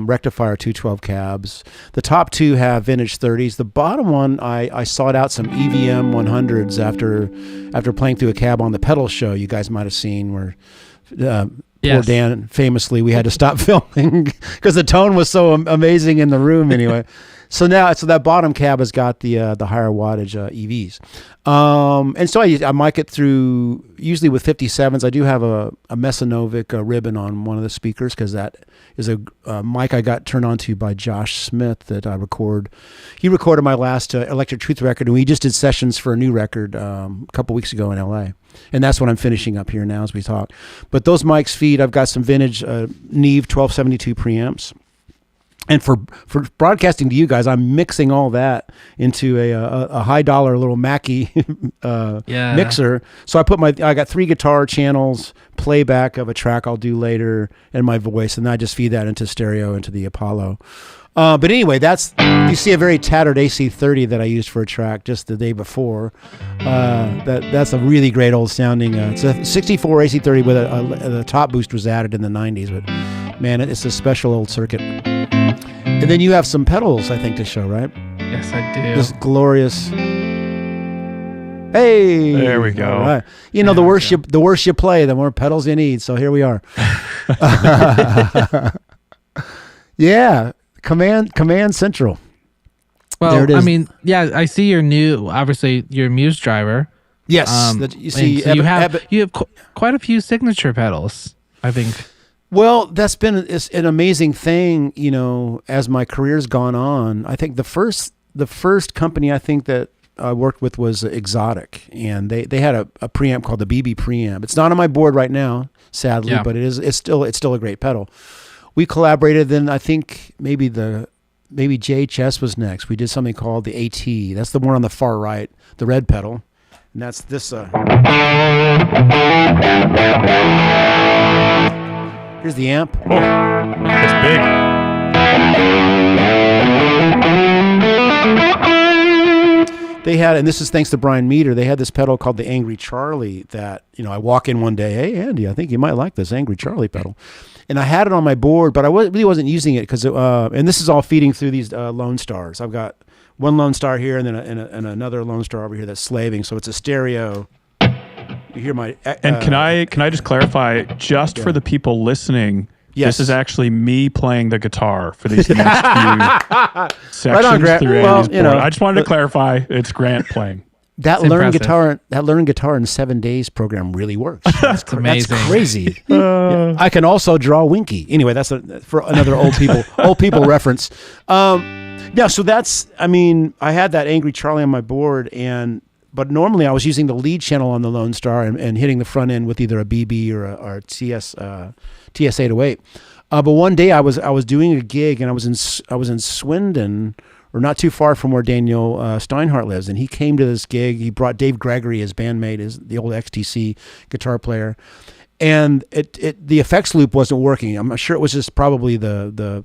rectifier 212 cabs. The top 2 have vintage 30s. The bottom one, I sought out some EVM 100s after playing through a cab on the pedal show you guys might have seen, where poor Dan, famously, we had to stop filming because the tone was so amazing in the room anyway. So that bottom cab has got the higher wattage EVs. And so I mic it through, usually with 57s. I do have a Mesanovic ribbon on one of the speakers, because that is a mic I got turned on to by Josh Smith that I record. He recorded my last Electric Truth record, and we just did sessions for a new record a couple weeks ago in LA. And that's what I'm finishing up here now as we talk. But those mics feed, I've got some vintage Neve 1272 preamps. And for broadcasting to you guys, I'm mixing all that into a high dollar little Mackie mixer. So I got 3 guitar channels, playback of a track I'll do later, and my voice, and I just feed that into stereo into the Apollo. But anyway, you see a very tattered AC30 that I used for a track just the day before. That's a really great old sounding. It's a 64 AC30 with a top boost was added in the 90s, but man, it's a special old circuit. And then you have some pedals, I think, to show, right? Yes, I do. This glorious. Hey, there we go. Right. The worse you play, the more pedals you need. So here we are. Yeah, Command Central. Well, there it is. I mean, yeah, I see your Muse driver. Yes, you see, so you have quite a few signature pedals, I think. Well, that's been an amazing thing, as my career's gone on. I think the first company I think that I worked with was Exotic, and they had a preamp called the BB preamp. It's not on my board right now, sadly, but it's still a great pedal. We collaborated. Then I think maybe JHS was next. We did something called the AT. That's the one on the far right, the red pedal, and that's this. Here's the amp. Oh, it's big. They had, and this is thanks to Brian Meter, they had this pedal called the Angry Charlie that, I walk in one day, hey, Andy, I think you might like this Angry Charlie pedal. And I had it on my board, but I really wasn't using it because, and this is all feeding through these Lone Stars. I've got one Lone Star here and then and another Lone Star over here that's slaving. So it's a stereo. You hear my and can I just clarify for the people listening? Yes. This is actually me playing the guitar for these next few sections right on, Grant. through Andy's board. I just wanted to clarify it's Grant playing. That learn guitar in 7 days program really works. That's amazing. That's crazy. I can also draw Winky. Anyway, that's for another old people reference. So that's. I mean, I had that Angry Charlie on my board, but normally I was using the lead channel on the Lone Star and hitting the front end with either a BB or a TS 808. But one day I was doing a gig and I was in Swindon, or not too far from where Daniel Steinhardt lives, and he came to this gig. He brought Dave Gregory, his bandmate, the old XTC guitar player, and the effects loop wasn't working. I'm sure it was just probably the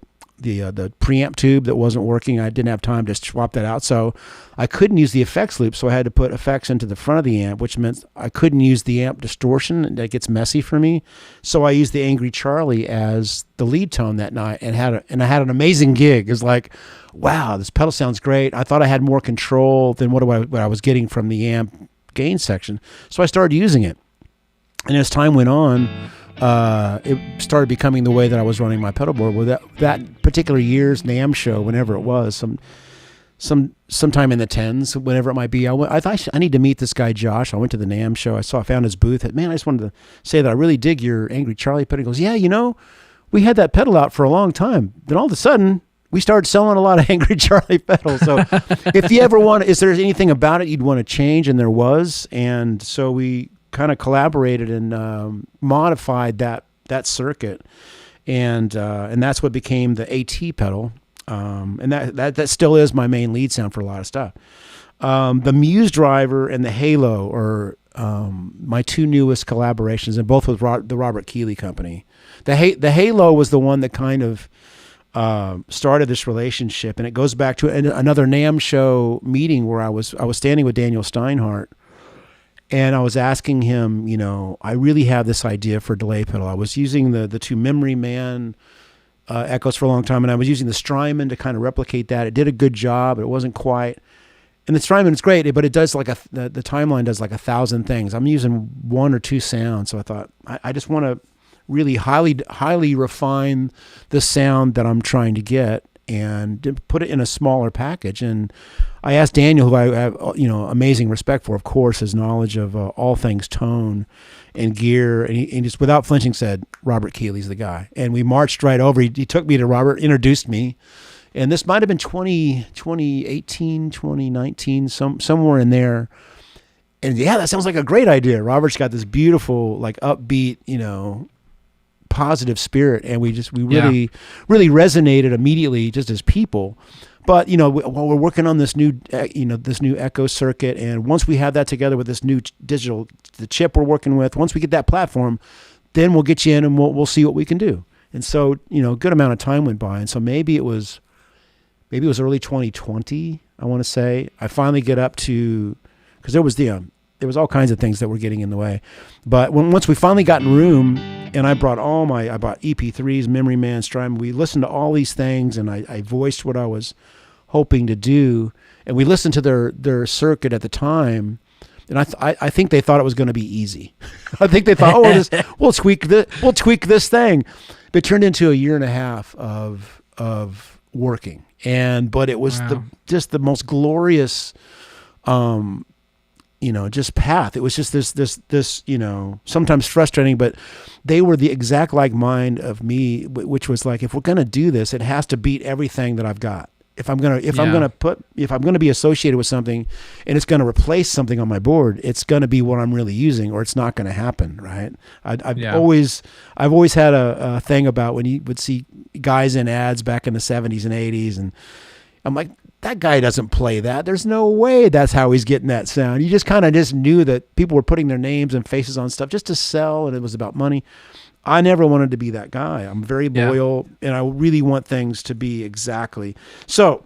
preamp tube that wasn't working. I didn't have time to swap that out, so I couldn't use the effects loop. So I had to put effects into the front of the amp, which meant I couldn't use the amp distortion. That gets messy for me. So I used the Angry Charlie as the lead tone that night, and I had an amazing gig. It was like, wow, this pedal sounds great. I thought I had more control than what I was getting from the amp gain section. So I started using it, and as time went on, it started becoming the way that I was running my pedalboard. With that particular year's NAMM show, whenever it was, sometime in the 10s, whenever it might be, I thought I need to meet this guy Josh. I went to the NAMM show. I found his booth. Man, I just wanted to say that I really dig your Angry Charlie pedal. He goes, yeah, we had that pedal out for a long time. Then all of a sudden, we started selling a lot of Angry Charlie pedals. So if you ever is there anything about it you'd want to change? And there was. And so we kind of collaborated and modified that circuit, and that's what became the AT pedal, and that still is my main lead sound for a lot of stuff. The Muse driver and the Halo are my two newest collaborations, and both with the Robert Keeley Company. The Halo was the one that kind of started this relationship, and it goes back to another NAMM show meeting where I was standing with Daniel Steinhardt, and I was asking him, I really have this idea for delay pedal. I was using the two Memory Man echoes for a long time, and I was using the Strymon to kind of replicate that. It did a good job. It wasn't quite. And the Strymon is great, but it does the timeline does like 1,000 things. I'm using one or two sounds, so I thought I just want to really highly refine the sound that I'm trying to get and put it in a smaller package. And I asked Daniel, who I have amazing respect for, of course, his knowledge of all things tone and gear, and he just without flinching said, Robert Keeley's the guy. And we marched right over. He took me to Robert, introduced me. And this might have been 2018, 2019, somewhere in there. And yeah, that sounds like a great idea. Robert's got this beautiful, like upbeat, positive spirit. And we really resonated immediately just as people. But, while we're working on this new Echo circuit, and once we have that together with this new the chip we're working with, once we get that platform, then we'll get you in and we'll see what we can do. And so, a good amount of time went by. And so maybe it was early 2020, I want to say. I finally get up to, because there was all kinds of things that were getting in the way. But once we finally got in room, and I brought EP3s, Memory Man, Strymon, we listened to all these things, and I voiced what I was hoping to do. And we listened to their circuit at the time, and I think they thought it was going to be easy. I think they thought, we'll tweak this thing. But it turned into a year and a half of working. But it was just the most glorious, just path. It was just this, sometimes frustrating, but they were the exact like mind of me, which was like, if we're going to do this, it has to beat everything that I've got. If I'm going to be associated with something and it's going to replace something on my board, it's going to be what I'm really using, or it's not going to happen. Right. I've always had a thing about when you would see guys in ads back in the 70s and 80s, and I'm like, that guy doesn't play that. There's no way that's how he's getting that sound. You just kind of just knew that people were putting their names and faces on stuff just to sell, and it was about money. I never wanted to be that guy. I'm very loyal, and I really want things to be exactly. So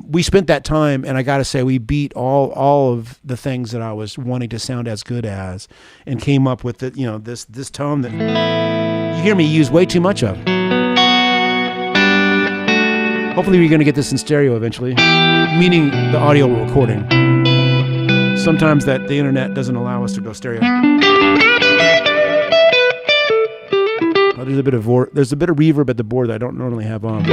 we spent that time, and I got to say, we beat all of the things that I was wanting to sound as good as, and came up with this tone that you hear me use way too much of. Hopefully we're going to get this in stereo eventually, meaning the audio we're recording. Sometimes the internet doesn't allow us to go stereo. There's a bit of reverb at the board that I don't normally have on.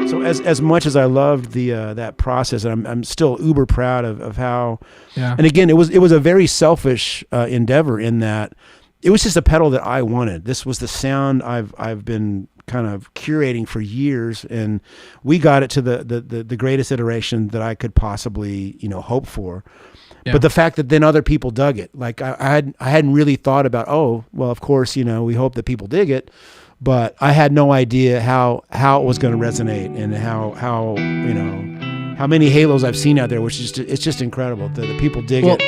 So as much as I loved that process, and I'm still uber proud of how. Yeah. And again, it was a very selfish endeavor in that it was just a pedal that I wanted. This was the sound I've been kind of curating for years, and we got it to the greatest iteration that I could possibly hope for. Yeah. But the fact that then other people dug it, like I hadn't really thought about, of course, we hope that people dig it, but I had no idea how it was going to resonate, and how many halos I've seen out there, which is it's just incredible. The people dig it.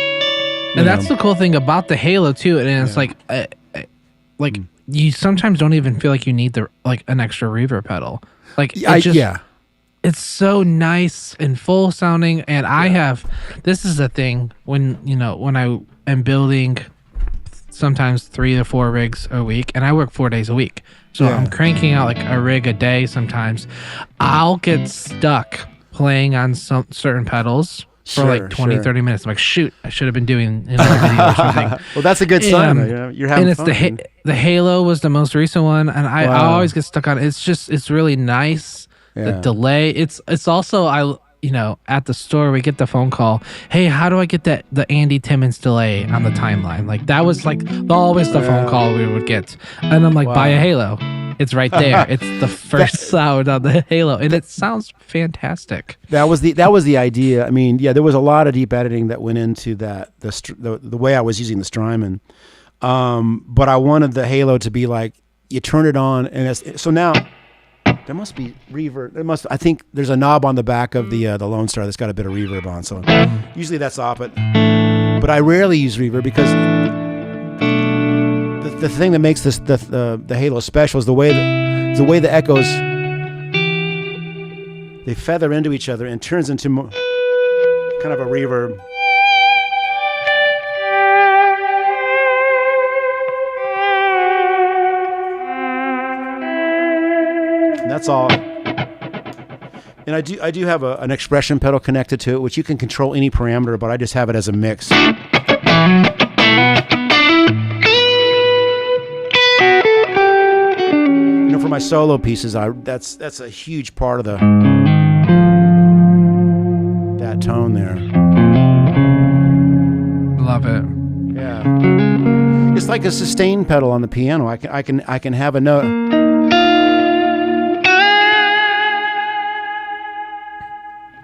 And that's the cool thing about the halo too, and it's like you sometimes don't even feel like you need an extra reverb pedal. It's so nice and full sounding, and this is the thing when I am building sometimes 3 to 4 rigs a week, and I work 4 days a week, so I'm cranking out like a rig a day. Sometimes I'll get stuck playing on some certain pedals for 20-30 minutes. I'm like, shoot, I should have been doing another video or something. Well, that's a good sign. You're having fun. And it's the Halo was the most recent one, and I always get stuck on it. It's really nice. The delay. It's also at the store we get the phone call. Hey, how do I get the Andy Timmons delay on the timeline? Like that was always the phone call we would get, and I'm like, buy a Halo. It's right there. It's the first sound on the Halo, and it sounds fantastic. That was the idea. I mean, there was a lot of deep editing that went into that. The way I was using the Strymon, but I wanted the Halo to be like you turn it on, and so now. There must be reverb. I think there's a knob on the back of the Lone Star that's got a bit of reverb on. So usually that's off it. But I rarely use reverb because the thing that makes this the Halo special is the way the echoes, they feather into each other and turns into kind of a reverb. And that's all. And I do have an expression pedal connected to it, which you can control any parameter, but I just have it as a mix. For my solo pieces, that's a huge part of that tone there. Love it. Yeah, it's like a sustain pedal on the piano. I can have a note.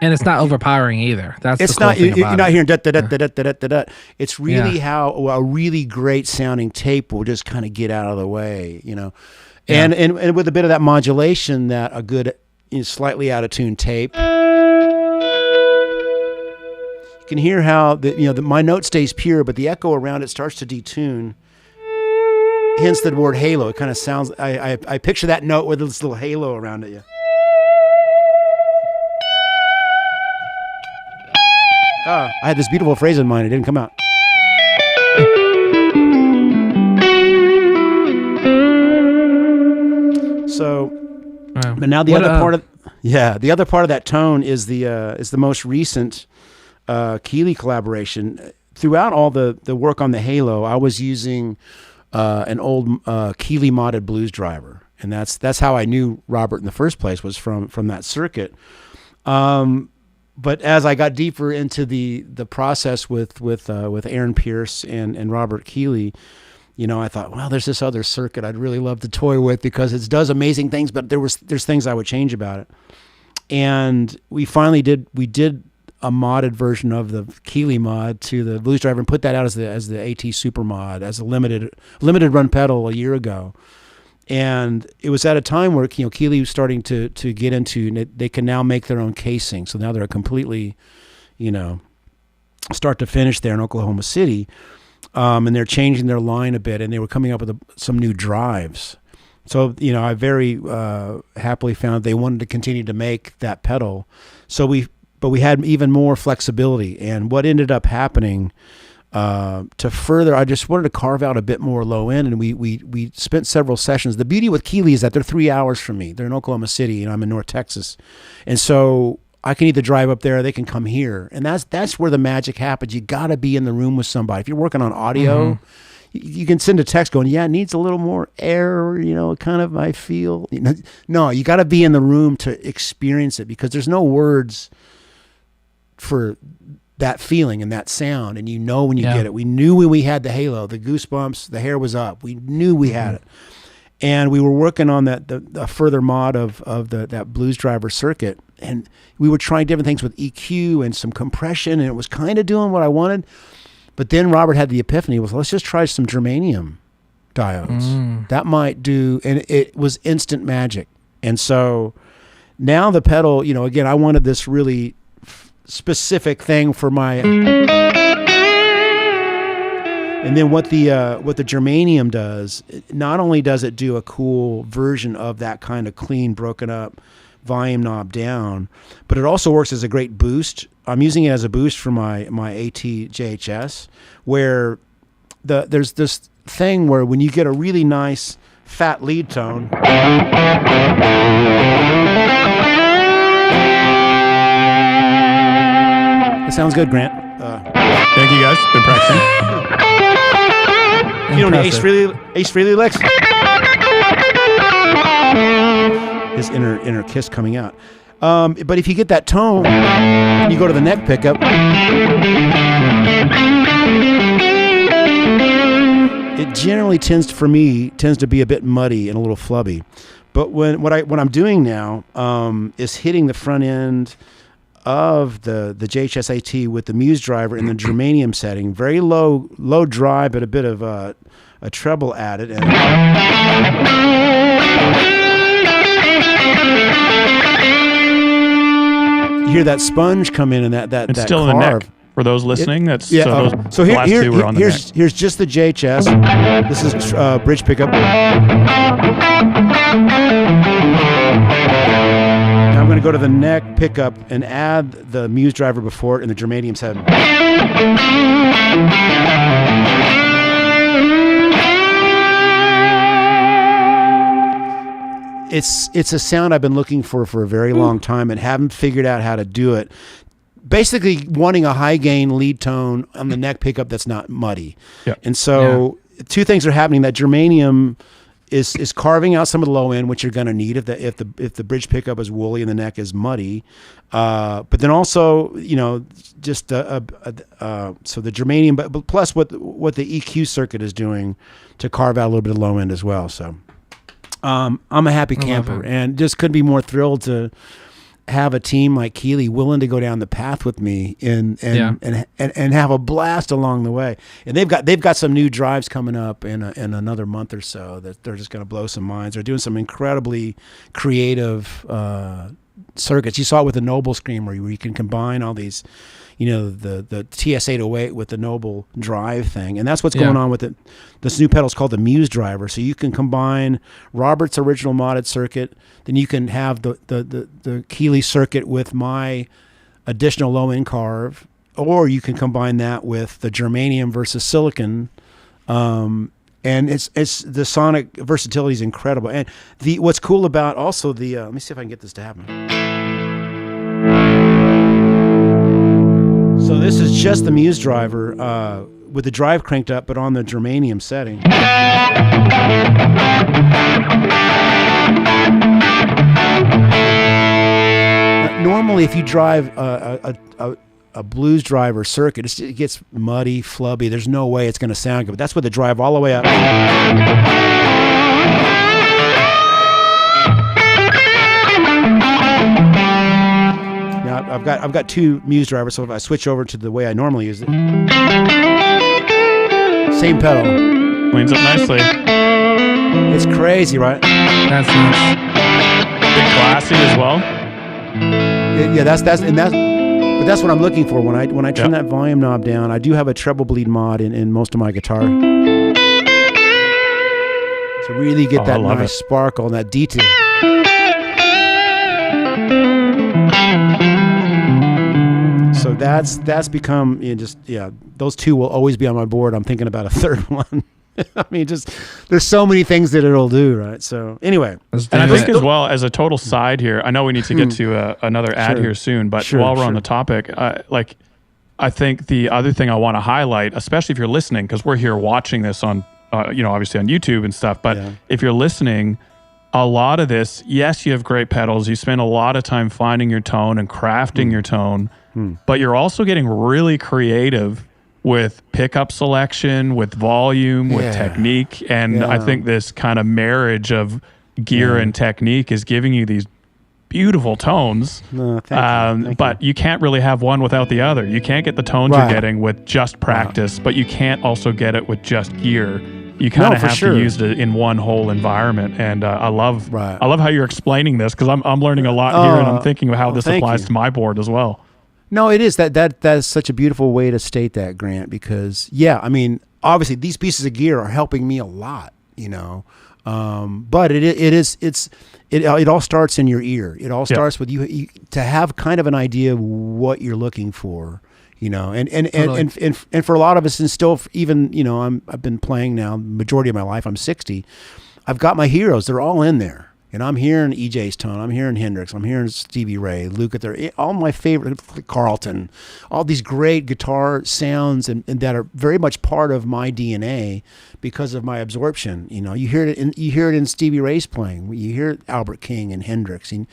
And it's not overpowering either. That's it's the cool not. Thing You're about not it. hearing da da da da da da da da. It's really how a really great sounding tape will just kind of get out of the way, you know. Yeah. And with a bit of that modulation that a good, slightly out of tune tape, you can hear how my note stays pure, but the echo around it starts to detune. Hence the word halo. It kind of sounds. I picture that note with this little halo around it. Yeah. I had this beautiful phrase in mind. It didn't come out. So, but now the other part of that tone is the most recent Keeley collaboration. Throughout all the work on the Halo, I was using an old Keeley modded blues driver, and that's how I knew Robert in the first place, was from that circuit. But as I got deeper into the process with Aaron Pierce and Robert Keeley, I thought, well, there's this other circuit I'd really love to toy with because it does amazing things, but there's things I would change about it. And we finally did a modded version of the Keeley mod to the blues driver and put that out as the AT Super mod, as a limited run pedal a year ago. And it was at a time where Keeley was starting to get into, they can now make their own casing. So now they're completely, start to finish there in Oklahoma City. And they're changing their line a bit, and they were coming up with some new drives. So, I very happily found they wanted to continue to make that pedal. But we had even more flexibility. And what ended up happening to further, I just wanted to carve out a bit more low end, and we spent several sessions. The beauty with Keeley is that they're 3 hours from me. They're in Oklahoma City, and I'm in North Texas. And so I can either drive up there or they can come here. And that's where the magic happens. You got to be in the room with somebody. If you're working on audio, you can send a text going, yeah, it needs a little more air, kind of, I feel. No, you got to be in the room to experience it, because there's no words for that feeling and that sound. And when you get it. We knew when we had the Halo, the goosebumps, the hair was up. We knew we had it. And we were working on the further mod of that blues driver circuit. And we were trying different things with EQ and some compression, and it was kind of doing what I wanted. But then Robert had the epiphany, let's just try some germanium diodes. That might do, and it was instant magic. And so now the pedal, again, I wanted this really specific thing for my, and then what the germanium does, not only does it do a cool version of that kind of clean, broken up volume knob down, but it also works as a great boost. I'm using it as a boost for my AT JHS, where there's this thing where when you get a really nice fat lead tone, it sounds good, Grant. Thank you, guys. Been practicing. You know any Ace Frehley licks? His inner kiss coming out. But if you get that tone, you go to the neck pickup, it generally tends to be a bit muddy and a little flubby. But what I'm doing now is hitting the front end of the JHS AT with the Muse driver in the germanium setting, very low dry, but a bit of a treble added. And you hear that sponge come in and that it's that still carve. in the neck. For those listening, that's yeah. so, So the last two were on the neck. here's just the JHS. This is bridge pickup. Now I'm going to go to the neck pickup and add the Muse driver before it and the germanium's head. It's a sound I've been looking for a very long time and haven't figured out how to do it. Basically wanting a high gain lead tone on the neck pickup that's not muddy. Yeah. And so two things are happening. That germanium is carving out some of the low end, which you're going to need if the bridge pickup is woolly and the neck is muddy. But then also, just so the germanium, but plus what the EQ circuit is doing to carve out a little bit of low end as well. So I'm a happy camper and just couldn't be more thrilled to have a team like Keeley willing to go down the path with me and have a blast along the way. And they've got some new drives coming up in another month or so that they're just going to blow some minds. They're doing some incredibly creative circuits. You saw it with the Noble Screamer where you can combine all these, the TS-808 with the Noble drive thing. And that's what's going on with it. This new pedal is called the Muse driver. So you can combine Robert's original modded circuit, then you can have the Keeley circuit with my additional low-end carve, or you can combine that with the germanium versus silicon. And it's the sonic versatility is incredible. And what's cool about also let me see if I can get this to happen. So this is just the Muse driver with the drive cranked up, but on the germanium setting. Normally, if you drive a blues driver circuit, it gets muddy, flubby. There's no way it's going to sound good. But that's with the drive all the way up. Now I've got two Muse drivers, so if I switch over to the way I normally use it, same pedal. Cleans up nicely. It's crazy, right? That's nuts. Big classy as well. But that's what I'm looking for when I turn that volume knob down. I do have a treble bleed mod in most of my guitar to really get that nice sparkle and that detail. So that's become those two will always be on my board. I'm thinking about a third one. I mean, there's so many things that it'll do, right? So anyway, and I think as well as a total side here, I know we need to get to another ad here soon, but while we're on the topic, I think the other thing I want to highlight, especially if you're listening, because we're here watching this on, obviously on YouTube and stuff, but if you're listening, a lot of this, yes, you have great pedals. You spend a lot of time finding your tone and crafting your tone, but you're also getting really creative with pickup selection, with volume, with technique. And I think this kind of marriage of gear and technique is giving you these beautiful tones. Thank you. But you can't really have one without the other. You can't get the tones you're getting with just practice, but you can't also get it with just gear. You kind of have to use it in one whole environment. And I love how you're explaining this, because I'm learning a lot here, and I'm thinking of how this applies to my board as well. No, it is that is such a beautiful way to state that, Grant, because I mean, obviously these pieces of gear are helping me a lot, but it all starts in your ear. It all starts with you to have kind of an idea of what you're looking for, and for a lot of us, and still even, I've been playing now majority of my life. I'm 60. I've got my heroes. They're all in there. And I'm hearing EJ's tone. I'm hearing Hendrix. I'm hearing Stevie Ray, Luke. All my favorite, Carlton. All these great guitar sounds and that are very much part of my DNA because of my absorption. You hear it in Stevie Ray's playing. You hear Albert King and Hendrix. And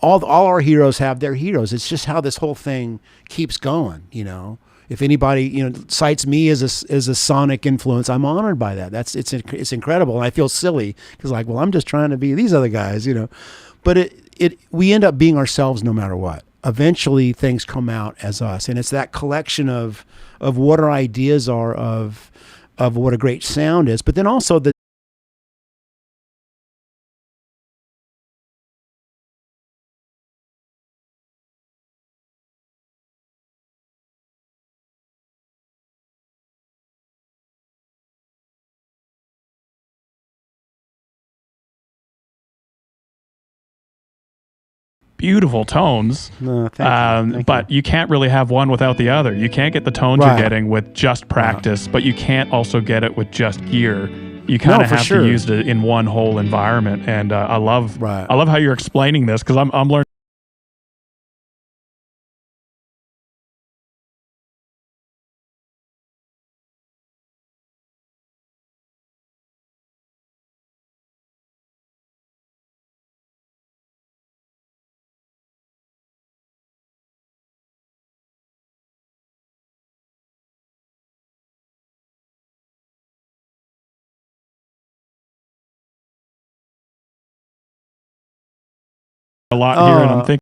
all our heroes have their heroes. It's just how this whole thing keeps going. If anybody cites me as a sonic influence, I'm honored by that. It's incredible, and I feel silly because I'm just trying to be these other guys, But we end up being ourselves no matter what. Eventually, things come out as us, and it's that collection of what our ideas are of what a great sound is, but then also the beautiful tones. No, thank you. But you can't really have one without the other. You can't get the tones you're getting with just practice, but you can't also get it with just gear. You kind of have to use it in one whole environment. And I love how you're explaining this, because I'm learning a lot here, and I'm thinking